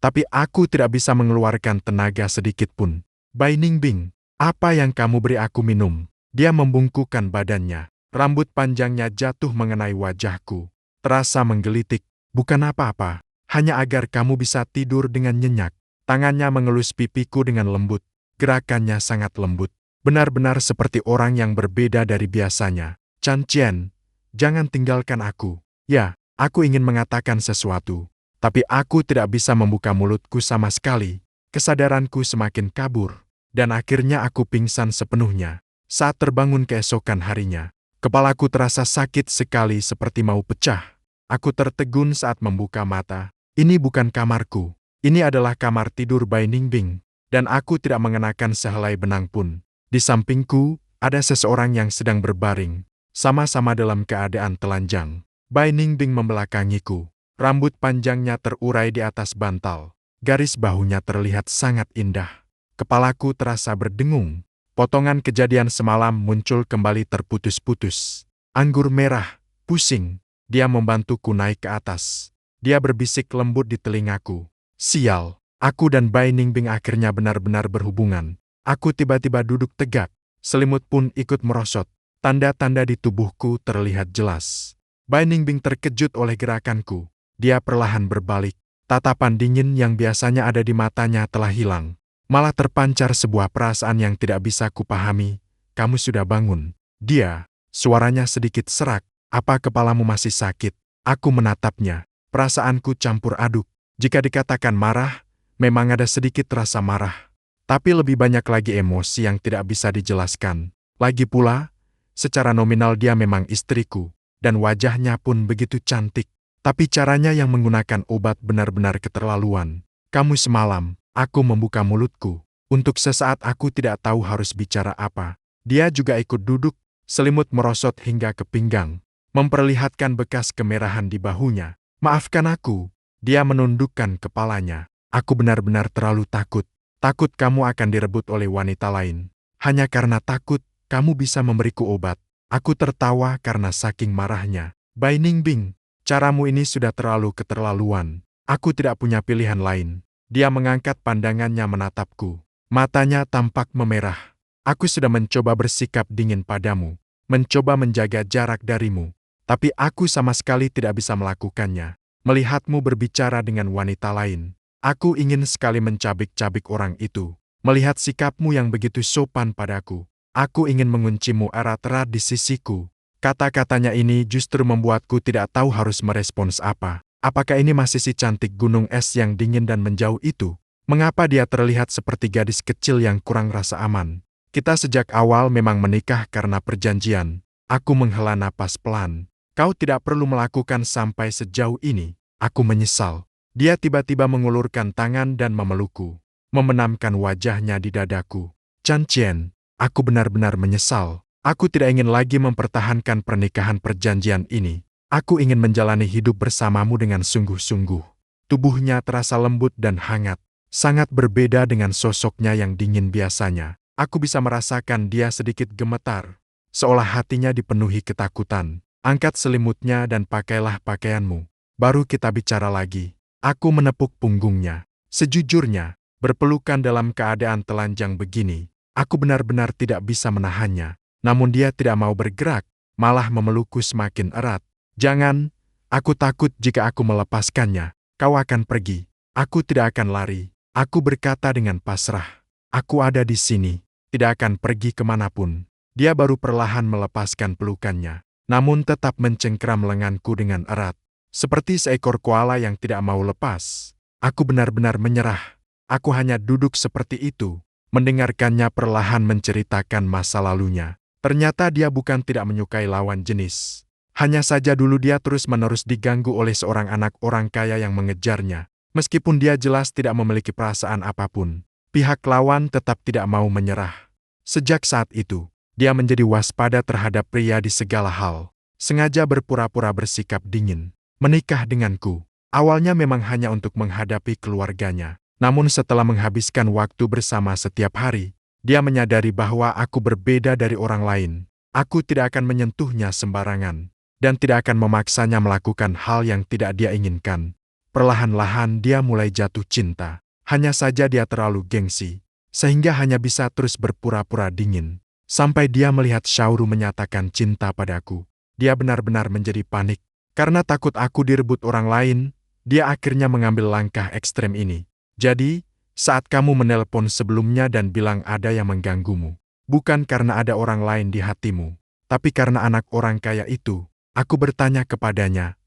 Tapi aku tidak bisa mengeluarkan tenaga sedikit pun. Bai Ningbing, apa yang kamu beri aku minum? Dia membungkukkan badannya. Rambut panjangnya jatuh mengenai wajahku. Terasa menggelitik. Bukan apa-apa. Hanya agar kamu bisa tidur dengan nyenyak. Tangannya mengelus pipiku dengan lembut. Gerakannya sangat lembut. Benar-benar seperti orang yang berbeda dari biasanya. Chan Qian, jangan tinggalkan aku. Ya, aku ingin mengatakan sesuatu. Tapi aku tidak bisa membuka mulutku sama sekali. Kesadaranku semakin kabur. Dan akhirnya aku pingsan sepenuhnya. Saat terbangun keesokan harinya, kepalaku terasa sakit sekali seperti mau pecah. Aku tertegun saat membuka mata. Ini bukan kamarku. Ini adalah kamar tidur Bai Ningbing. Dan aku tidak mengenakan sehelai benang pun. Di sampingku, ada seseorang yang sedang berbaring. Sama-sama dalam keadaan telanjang. Bai Ningbing membelakangiku. Rambut panjangnya terurai di atas bantal. Garis bahunya terlihat sangat indah. Kepalaku terasa berdengung. Potongan kejadian semalam muncul kembali terputus-putus. Anggur merah, pusing. Dia membantuku naik ke atas. Dia berbisik lembut di telingaku. Sial, aku dan Bai Ningbing akhirnya benar-benar berhubungan. Aku tiba-tiba duduk tegak. Selimut pun ikut merosot. Tanda-tanda di tubuhku terlihat jelas. Bai Ningbing terkejut oleh gerakanku. Dia perlahan berbalik. Tatapan dingin yang biasanya ada di matanya telah hilang. Malah terpancar sebuah perasaan yang tidak bisa kupahami. Kamu sudah bangun. Dia, suaranya sedikit serak. Apa kepalamu masih sakit? Aku menatapnya. Perasaanku campur aduk. Jika dikatakan marah, memang ada sedikit rasa marah. Tapi lebih banyak lagi emosi yang tidak bisa dijelaskan. Lagi pula, secara nominal dia memang istriku. Dan wajahnya pun begitu cantik. Tapi caranya yang menggunakan obat benar-benar keterlaluan. Kamu semalam, aku membuka mulutku. Untuk sesaat aku tidak tahu harus bicara apa. Dia juga ikut duduk, selimut merosot hingga ke pinggang. Memperlihatkan bekas kemerahan di bahunya. Maafkan aku. Dia menundukkan kepalanya. Aku benar-benar terlalu takut. Takut kamu akan direbut oleh wanita lain. Hanya karena takut, kamu bisa memberiku obat. Aku tertawa karena saking marahnya. Bai Ningbing, caramu ini sudah terlalu keterlaluan. Aku tidak punya pilihan lain. Dia mengangkat pandangannya menatapku. Matanya tampak memerah. Aku sudah mencoba bersikap dingin padamu, mencoba menjaga jarak darimu, tapi aku sama sekali tidak bisa melakukannya. Melihatmu berbicara dengan wanita lain, aku ingin sekali mencabik-cabik orang itu. Melihat sikapmu yang begitu sopan padaku, aku ingin menguncimu erat-erat di sisiku. Kata-katanya ini justru membuatku tidak tahu harus merespons apa. Apakah ini masih si cantik gunung es yang dingin dan menjauh itu? Mengapa dia terlihat seperti gadis kecil yang kurang rasa aman? Kita sejak awal memang menikah karena perjanjian. Aku menghela napas pelan. Kau tidak perlu melakukan sampai sejauh ini. Aku menyesal. Dia tiba-tiba mengulurkan tangan dan memelukku, membenamkan wajahnya di dadaku. Chan Chien, aku benar-benar menyesal. Aku tidak ingin lagi mempertahankan pernikahan perjanjian ini. Aku ingin menjalani hidup bersamamu dengan sungguh-sungguh. Tubuhnya terasa lembut dan hangat, sangat berbeda dengan sosoknya yang dingin biasanya. Aku bisa merasakan dia sedikit gemetar, seolah hatinya dipenuhi ketakutan. Angkat selimutnya dan pakailah pakaianmu. Baru kita bicara lagi. Aku menepuk punggungnya. Sejujurnya, berpelukan dalam keadaan telanjang begini, aku benar-benar tidak bisa menahannya. Namun dia tidak mau bergerak, malah memelukku semakin erat. Jangan, aku takut jika aku melepaskannya, kau akan pergi. Aku tidak akan lari. Aku berkata dengan pasrah. Aku ada di sini, tidak akan pergi kemanapun. Dia baru perlahan melepaskan pelukannya, namun tetap mencengkram lenganku dengan erat. Seperti seekor koala yang tidak mau lepas. Aku benar-benar menyerah. Aku hanya duduk seperti itu, mendengarkannya perlahan menceritakan masa lalunya. Ternyata dia bukan tidak menyukai lawan jenis. Hanya saja dulu dia terus-menerus diganggu oleh seorang anak orang kaya yang mengejarnya. Meskipun dia jelas tidak memiliki perasaan apapun, pihak lawan tetap tidak mau menyerah. Sejak saat itu, dia menjadi waspada terhadap pria di segala hal. Sengaja berpura-pura bersikap dingin. Menikah denganku, awalnya memang hanya untuk menghadapi keluarganya. Namun setelah menghabiskan waktu bersama setiap hari, dia menyadari bahwa aku berbeda dari orang lain. Aku tidak akan menyentuhnya sembarangan, dan tidak akan memaksanya melakukan hal yang tidak dia inginkan. Perlahan-lahan dia mulai jatuh cinta. Hanya saja dia terlalu gengsi, sehingga hanya bisa terus berpura-pura dingin. Sampai dia melihat Xiaoru menyatakan cinta padaku. Dia benar-benar menjadi panik. Karena takut aku direbut orang lain, dia akhirnya mengambil langkah ekstrem ini. Jadi, saat kamu menelpon sebelumnya dan bilang ada yang mengganggumu, bukan karena ada orang lain di hatimu, tapi karena anak orang kaya itu, aku bertanya kepadanya,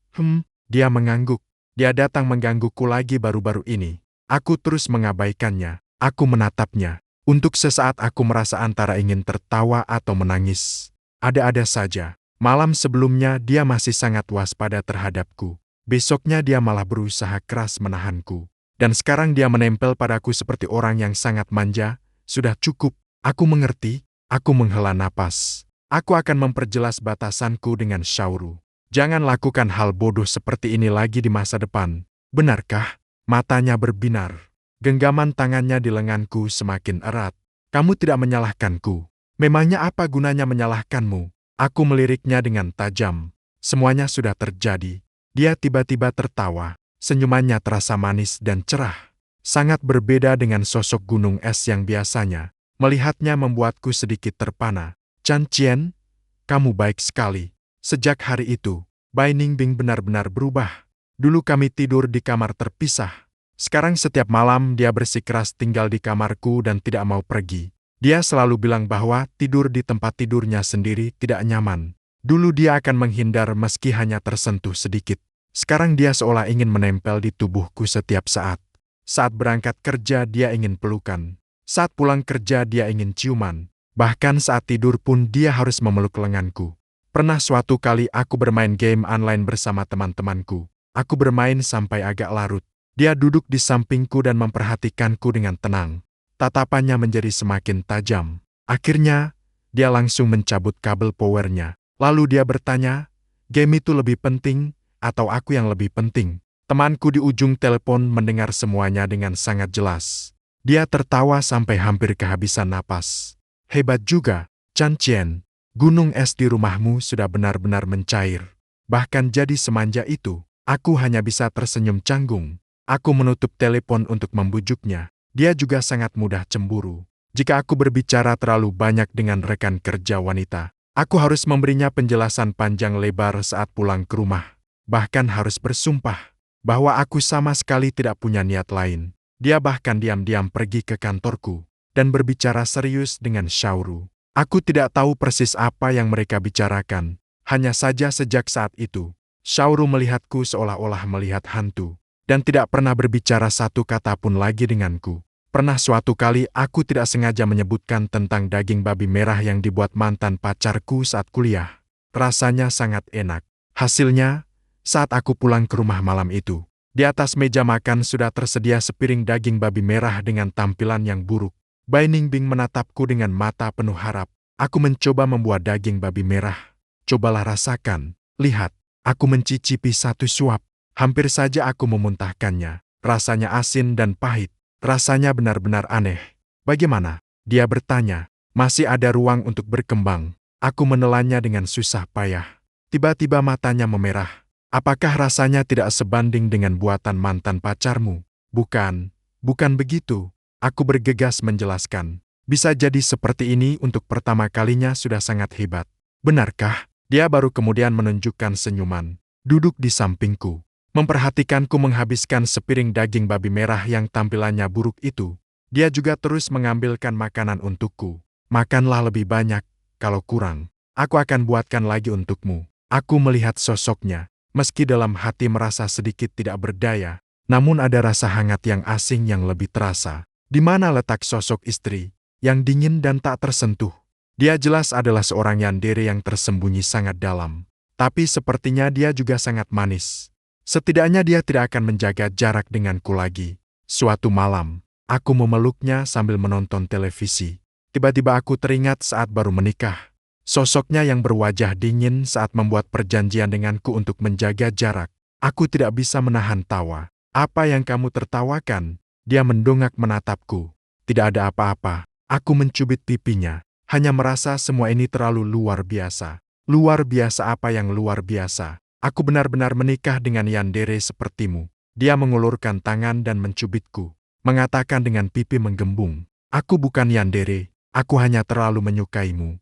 dia mengangguk. Dia datang menggangguku lagi baru-baru ini. Aku terus mengabaikannya. Aku menatapnya. Untuk sesaat aku merasa antara ingin tertawa atau menangis. Ada-ada saja. Malam sebelumnya dia masih sangat waspada terhadapku. Besoknya dia malah berusaha keras menahanku. Dan sekarang dia menempel padaku seperti orang yang sangat manja. Sudah cukup. Aku mengerti. Aku menghela napas. Aku akan memperjelas batasanku dengan Xiaoru. Jangan lakukan hal bodoh seperti ini lagi di masa depan. Benarkah? Matanya berbinar. Genggaman tangannya di lenganku semakin erat. Kamu tidak menyalahkanku. Memangnya apa gunanya menyalahkanmu? Aku meliriknya dengan tajam. Semuanya sudah terjadi. Dia tiba-tiba tertawa. Senyumannya terasa manis dan cerah. Sangat berbeda dengan sosok gunung es yang biasanya. Melihatnya membuatku sedikit terpana. Chan Chien, kamu baik sekali. Sejak hari itu, Bai Ningbing benar-benar berubah. Dulu kami tidur di kamar terpisah. Sekarang setiap malam dia bersikeras tinggal di kamarku dan tidak mau pergi. Dia selalu bilang bahwa tidur di tempat tidurnya sendiri tidak nyaman. Dulu dia akan menghindar meski hanya tersentuh sedikit. Sekarang dia seolah ingin menempel di tubuhku setiap saat. Saat berangkat kerja dia ingin pelukan. Saat pulang kerja dia ingin ciuman. Bahkan saat tidur pun dia harus memeluk lenganku. Pernah suatu kali aku bermain game online bersama teman-temanku. Aku bermain sampai agak larut. Dia duduk di sampingku dan memperhatikanku dengan tenang. Tatapannya menjadi semakin tajam. Akhirnya, dia langsung mencabut kabel powernya. Lalu dia bertanya, game itu lebih penting atau aku yang lebih penting? Temanku di ujung telepon mendengar semuanya dengan sangat jelas. Dia tertawa sampai hampir kehabisan napas. Hebat juga, Chan Chien. Gunung es di rumahmu sudah benar-benar mencair. Bahkan jadi semanja itu, aku hanya bisa tersenyum canggung. Aku menutup telepon untuk membujuknya. Dia juga sangat mudah cemburu. Jika aku berbicara terlalu banyak dengan rekan kerja wanita, aku harus memberinya penjelasan panjang lebar saat pulang ke rumah. Bahkan harus bersumpah bahwa aku sama sekali tidak punya niat lain. Dia bahkan diam-diam pergi ke kantorku dan berbicara serius dengan Xiaoru. Aku tidak tahu persis apa yang mereka bicarakan. Hanya saja sejak saat itu, Xiaoru melihatku seolah-olah melihat hantu dan tidak pernah berbicara satu kata pun lagi denganku. Pernah suatu kali aku tidak sengaja menyebutkan tentang daging babi merah yang dibuat mantan pacarku saat kuliah. Rasanya sangat enak. Hasilnya, saat aku pulang ke rumah malam itu, di atas meja makan sudah tersedia sepiring daging babi merah dengan tampilan yang buruk. Bai Ningbing menatapku dengan mata penuh harap. Aku mencoba membuat daging babi merah. Cobalah rasakan. Lihat, aku mencicipi satu suap. Hampir saja aku memuntahkannya. Rasanya asin dan pahit. Rasanya benar-benar aneh. Bagaimana? Dia bertanya. Masih ada ruang untuk berkembang. Aku menelannya dengan susah payah. Tiba-tiba matanya memerah. Apakah rasanya tidak sebanding dengan buatan mantan pacarmu? Bukan begitu. Aku bergegas menjelaskan. Bisa jadi seperti ini untuk pertama kalinya sudah sangat hebat. Benarkah? Dia baru kemudian menunjukkan senyuman. Duduk di sampingku. Memperhatikanku menghabiskan sepiring daging babi merah yang tampilannya buruk itu. Dia juga terus mengambilkan makanan untukku. Makanlah lebih banyak. Kalau kurang, aku akan buatkan lagi untukmu. Aku melihat sosoknya. Meski dalam hati merasa sedikit tidak berdaya, namun ada rasa hangat yang asing yang lebih terasa. Di mana letak sosok istri, yang dingin dan tak tersentuh? Dia jelas adalah seorang yandere yang tersembunyi sangat dalam. Tapi sepertinya dia juga sangat manis. Setidaknya dia tidak akan menjaga jarak denganku lagi. Suatu malam, aku memeluknya sambil menonton televisi. Tiba-tiba aku teringat saat baru menikah. Sosoknya yang berwajah dingin saat membuat perjanjian denganku untuk menjaga jarak. Aku tidak bisa menahan tawa. Apa yang kamu tertawakan? Dia mendongak menatapku. Tidak ada apa-apa. Aku mencubit pipinya. Hanya merasa semua ini terlalu luar biasa. Luar biasa apa yang luar biasa? Aku benar-benar menikah dengan yandere sepertimu. Dia mengulurkan tangan dan mencubitku. Mengatakan dengan pipi menggembung. Aku bukan yandere. Aku hanya terlalu menyukaimu.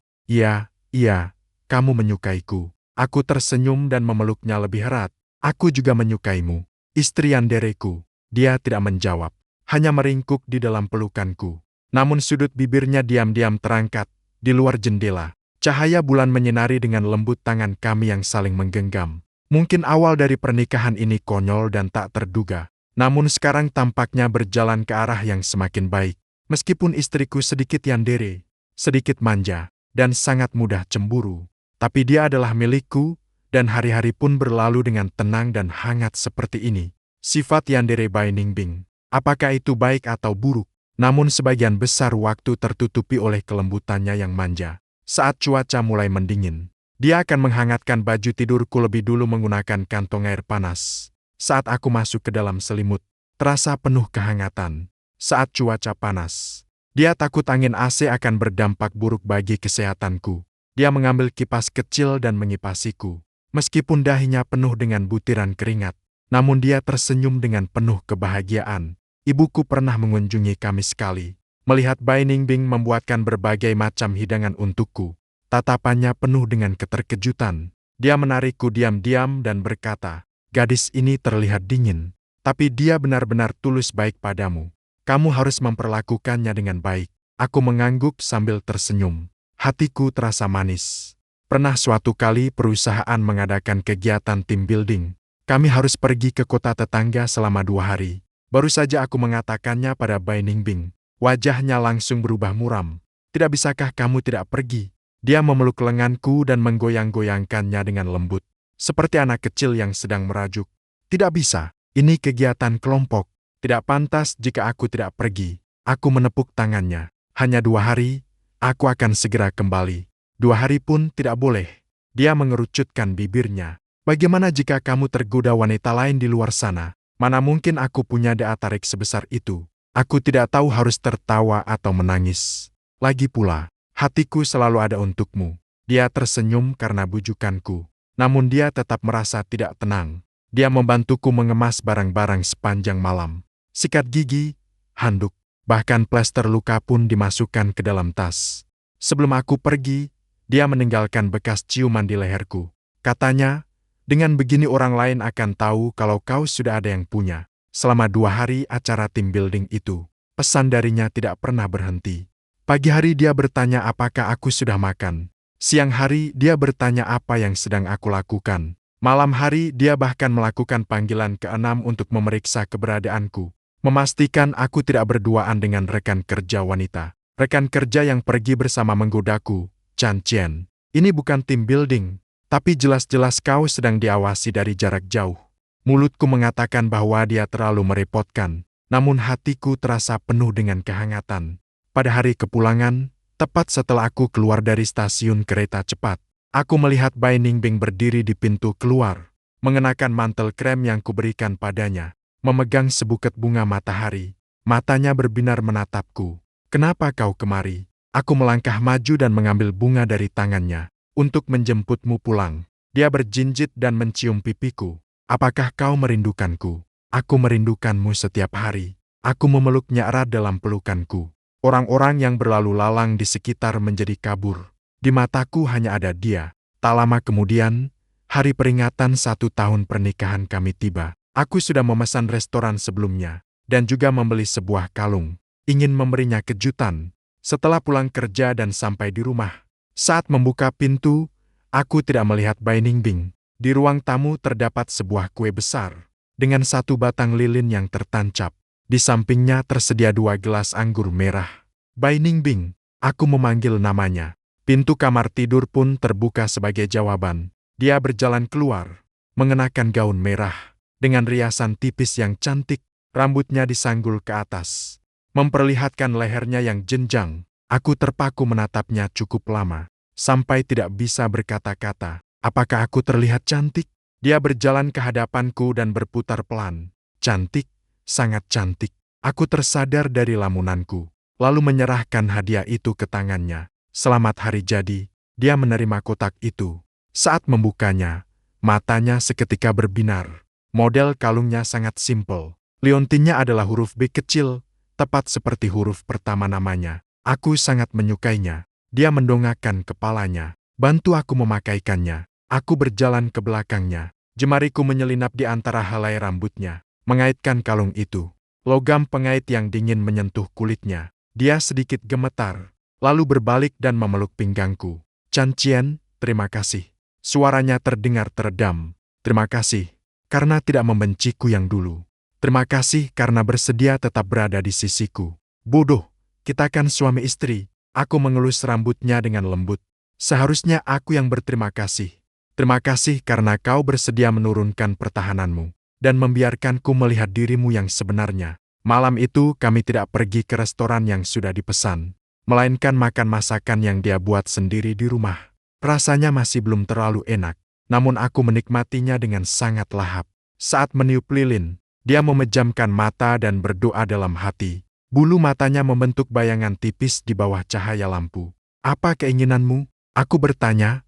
Iya, kamu menyukaiku. Aku tersenyum dan memeluknya lebih erat. Aku juga menyukaimu. Istri yandereku. Dia tidak menjawab. Hanya meringkuk di dalam pelukanku. Namun sudut bibirnya diam-diam terangkat. Di luar jendela, cahaya bulan menyinari dengan lembut tangan kami yang saling menggenggam. Mungkin awal dari pernikahan ini konyol dan tak terduga. Namun sekarang tampaknya berjalan ke arah yang semakin baik. Meskipun istriku sedikit yandere, sedikit manja, dan sangat mudah cemburu. Tapi dia adalah milikku, dan hari-hari pun berlalu dengan tenang dan hangat seperti ini. Sifat yandere Bai Ningbing. Apakah itu baik atau buruk? Namun sebagian besar waktu tertutupi oleh kelembutannya yang manja. Saat cuaca mulai mendingin, dia akan menghangatkan baju tidurku lebih dulu menggunakan kantong air panas. Saat aku masuk ke dalam selimut, terasa penuh kehangatan. Saat cuaca panas, dia takut angin AC akan berdampak buruk bagi kesehatanku. Dia mengambil kipas kecil dan mengipasiku. Meskipun dahinya penuh dengan butiran keringat, namun dia tersenyum dengan penuh kebahagiaan. Ibuku pernah mengunjungi kami sekali. Melihat Bai Ningbing membuatkan berbagai macam hidangan untukku. Tatapannya penuh dengan keterkejutan. Dia menarikku diam-diam dan berkata, "Gadis ini terlihat dingin, tapi dia benar-benar tulus baik padamu. Kamu harus memperlakukannya dengan baik." Aku mengangguk sambil tersenyum. Hatiku terasa manis. Pernah suatu kali perusahaan mengadakan kegiatan team building. Kami harus pergi ke kota tetangga selama 2 hari. Baru saja aku mengatakannya pada Bai Ningbing. Wajahnya langsung berubah muram. "Tidak bisakah kamu tidak pergi?" Dia memeluk lenganku dan menggoyang-goyangkannya dengan lembut. Seperti anak kecil yang sedang merajuk. "Tidak bisa, ini kegiatan kelompok. Tidak pantas jika aku tidak pergi." Aku menepuk tangannya. "Hanya 2 hari, aku akan segera kembali." 2 hari pun tidak boleh. Dia mengerucutkan bibirnya. "Bagaimana jika kamu tergoda wanita lain di luar sana? Mana mungkin aku punya daya tarik sebesar itu." Aku tidak tahu harus tertawa atau menangis. Lagi pula, hatiku selalu ada untukmu. Dia tersenyum karena bujukanku. Namun dia tetap merasa tidak tenang. Dia membantuku mengemas barang-barang sepanjang malam. Sikat gigi, handuk, bahkan plester luka pun dimasukkan ke dalam tas. Sebelum aku pergi, dia meninggalkan bekas ciuman di leherku. Katanya, dengan begini orang lain akan tahu kalau kau sudah ada yang punya. Selama 2 hari acara team building itu, pesan darinya tidak pernah berhenti. Pagi hari dia bertanya apakah aku sudah makan. Siang hari dia bertanya apa yang sedang aku lakukan. Malam hari dia bahkan melakukan panggilan ke-6 untuk memeriksa keberadaanku. Memastikan aku tidak berduaan dengan rekan kerja wanita. Rekan kerja yang pergi bersama menggodaku, Chan Chien. Ini bukan team building, tapi jelas-jelas kau sedang diawasi dari jarak jauh. Mulutku mengatakan bahwa dia terlalu merepotkan, namun hatiku terasa penuh dengan kehangatan. Pada hari kepulangan, tepat setelah aku keluar dari stasiun kereta cepat, aku melihat Bai Ningbing berdiri di pintu keluar, mengenakan mantel krem yang kuberikan padanya, memegang sebuket bunga matahari. Matanya berbinar menatapku. Kenapa kau kemari? Aku melangkah maju dan mengambil bunga dari tangannya, untuk menjemputmu pulang. Dia berjinjit dan mencium pipiku. Apakah kau merindukanku? Aku merindukanmu setiap hari. Aku memeluknya erat dalam pelukanku. Orang-orang yang berlalu lalang di sekitar menjadi kabur. Di mataku hanya ada dia. Tak lama kemudian, hari peringatan 1 tahun pernikahan kami tiba. Aku sudah memesan restoran sebelumnya, dan juga membeli sebuah kalung. Ingin memberinya kejutan. Setelah pulang kerja dan sampai di rumah, saat membuka pintu, aku tidak melihat Bai Ningbing. Di ruang tamu terdapat sebuah kue besar, dengan 1 batang lilin yang tertancap. Di sampingnya tersedia 2 gelas anggur merah. Bai Ningbing, aku memanggil namanya. Pintu kamar tidur pun terbuka sebagai jawaban. Dia berjalan keluar, mengenakan gaun merah, dengan riasan tipis yang cantik, rambutnya disanggul ke atas, memperlihatkan lehernya yang jenjang. Aku terpaku menatapnya cukup lama, sampai tidak bisa berkata-kata. Apakah aku terlihat cantik? Dia berjalan ke hadapanku dan berputar pelan. Cantik, sangat cantik. Aku tersadar dari lamunanku, lalu menyerahkan hadiah itu ke tangannya. Selamat hari jadi. Dia menerima kotak itu. Saat membukanya, matanya seketika berbinar. Model kalungnya sangat simpel. Liontinnya adalah huruf B kecil, tepat seperti huruf pertama namanya. Aku sangat menyukainya. Dia mendongakkan kepalanya. Bantu aku memakaikannya. Aku berjalan ke belakangnya. Jemariku menyelinap di antara helai rambutnya, mengaitkan kalung itu. Logam pengait yang dingin menyentuh kulitnya. Dia sedikit gemetar, lalu berbalik dan memeluk pinggangku. Chan Chien, terima kasih. Suaranya terdengar teredam. Terima kasih, karena tidak membenciku yang dulu. Terima kasih karena bersedia tetap berada di sisiku. Bodoh, kita kan suami istri. Aku mengelus rambutnya dengan lembut. Seharusnya aku yang berterima kasih. Terima kasih karena kau bersedia menurunkan pertahananmu, dan membiarkanku melihat dirimu yang sebenarnya. Malam itu kami tidak pergi ke restoran yang sudah dipesan, melainkan makan masakan yang dia buat sendiri di rumah. Rasanya masih belum terlalu enak, namun aku menikmatinya dengan sangat lahap. Saat meniup lilin, dia memejamkan mata dan berdoa dalam hati. Bulu matanya membentuk bayangan tipis di bawah cahaya lampu. Apa keinginanmu? Aku bertanya,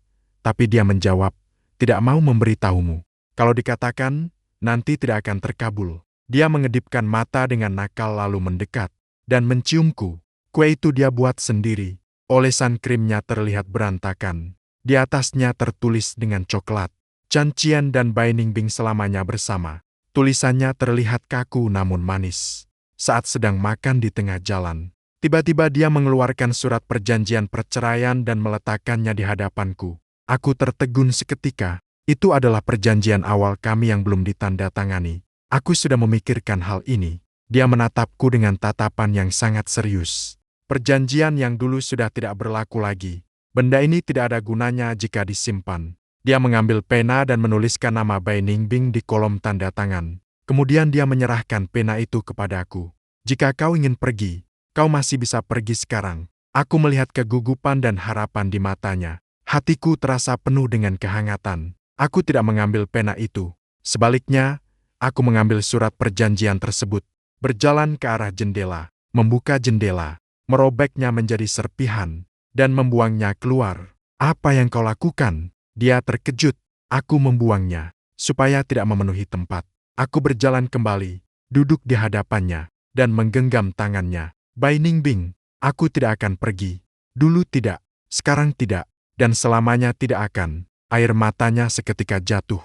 tapi dia menjawab, tidak mau memberitahumu. Kalau dikatakan, nanti tidak akan terkabul. Dia mengedipkan mata dengan nakal lalu mendekat, dan menciumku. Kue itu dia buat sendiri. Olesan krimnya terlihat berantakan. Di atasnya tertulis dengan coklat, Chan Chien dan Bai Ningbing selamanya bersama. Tulisannya terlihat kaku namun manis. Saat sedang makan di tengah jalan, tiba-tiba dia mengeluarkan surat perjanjian perceraian dan meletakkannya di hadapanku. Aku tertegun seketika. Itu adalah perjanjian awal kami yang belum ditandatangani. Aku sudah memikirkan hal ini. Dia menatapku dengan tatapan yang sangat serius. Perjanjian yang dulu sudah tidak berlaku lagi. Benda ini tidak ada gunanya jika disimpan. Dia mengambil pena dan menuliskan nama Bai Ningbing di kolom tanda tangan. Kemudian dia menyerahkan pena itu kepadaku. Jika kau ingin pergi, kau masih bisa pergi sekarang. Aku melihat kegugupan dan harapan di matanya. Hatiku terasa penuh dengan kehangatan. Aku tidak mengambil pena itu. Sebaliknya, aku mengambil surat perjanjian tersebut. berjalan ke arah jendela, membuka jendela, merobeknya menjadi serpihan, dan membuangnya keluar. Apa yang kau lakukan? Dia terkejut. Aku membuangnya, supaya tidak memenuhi tempat. Aku berjalan kembali, duduk di hadapannya, dan menggenggam tangannya. Bai Ningbing, aku tidak akan pergi. Dulu tidak, sekarang tidak, dan selamanya tidak akan. Air matanya seketika jatuh.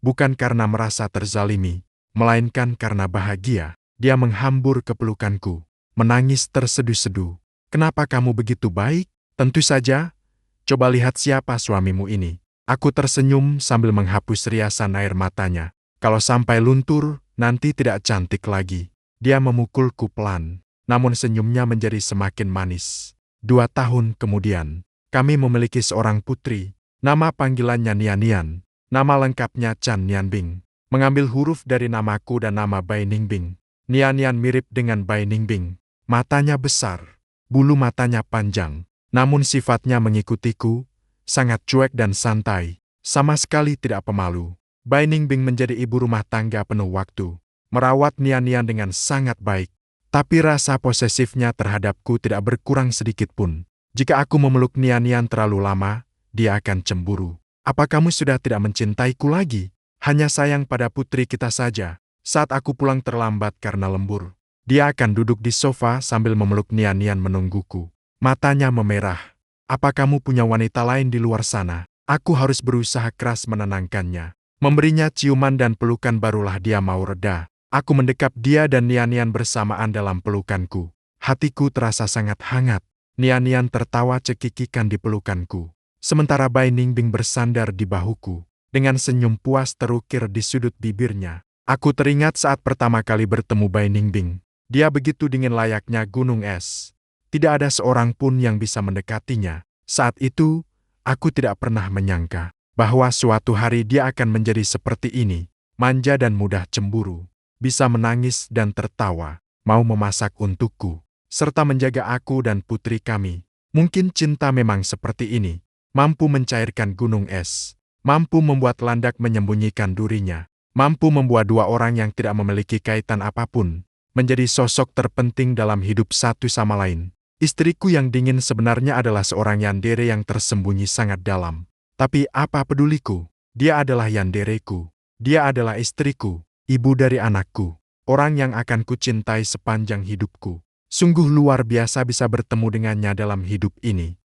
Bukan karena merasa terzalimi, melainkan karena bahagia. Dia menghambur ke pelukanku, menangis terseduh-seduh. Kenapa kamu begitu baik? Tentu saja. Coba lihat siapa suamimu ini. Aku tersenyum sambil menghapus riasan air matanya. Kalau sampai luntur, nanti tidak cantik lagi. Dia memukulku pelan, namun senyumnya menjadi semakin manis. 2 tahun kemudian, kami memiliki seorang putri. Nama panggilannya Nian Nian. Nama lengkapnya Chan Nianbing. Mengambil huruf dari namaku dan nama Bai Ningbing. Nian Nian mirip dengan Bai Ningbing. Matanya besar, bulu matanya panjang. Namun sifatnya mengikutiku, sangat cuek dan santai, sama sekali tidak pemalu. Bai Ningbing menjadi ibu rumah tangga penuh waktu, merawat Nian Nian dengan sangat baik. Tapi rasa posesifnya terhadapku tidak berkurang sedikit pun. Jika aku memeluk Nian Nian terlalu lama, dia akan cemburu. Apa kamu sudah tidak mencintaiku lagi? Hanya sayang pada putri kita saja. Saat aku pulang terlambat karena lembur, dia akan duduk di sofa sambil memeluk Nian Nian menungguku. Matanya memerah. Apa kamu punya wanita lain di luar sana? Aku harus berusaha keras menenangkannya. Memberinya ciuman dan pelukan barulah dia mau reda. Aku mendekap dia dan Nian Nian bersamaan dalam pelukanku. Hatiku terasa sangat hangat. Nian Nian tertawa cekikikan di pelukanku. Sementara Bai Ningbing bersandar di bahuku. Dengan senyum puas terukir di sudut bibirnya. Aku teringat saat pertama kali bertemu Bai Ningbing. Dia begitu dingin layaknya gunung es. Tidak ada seorang pun yang bisa mendekatinya. Saat itu, aku tidak pernah menyangka bahwa suatu hari dia akan menjadi seperti ini, manja dan mudah cemburu, bisa menangis dan tertawa, mau memasak untukku, serta menjaga aku dan putri kami. Mungkin cinta memang seperti ini, mampu mencairkan gunung es, mampu membuat landak menyembunyikan durinya, mampu membuat dua orang yang tidak memiliki kaitan apapun menjadi sosok terpenting dalam hidup satu sama lain. Istriku yang dingin sebenarnya adalah seorang yandere yang tersembunyi sangat dalam. Tapi apa peduliku? Dia adalah yandereku. Dia adalah istriku, ibu dari anakku. Orang yang akan kucintai sepanjang hidupku. Sungguh luar biasa bisa bertemu dengannya dalam hidup ini.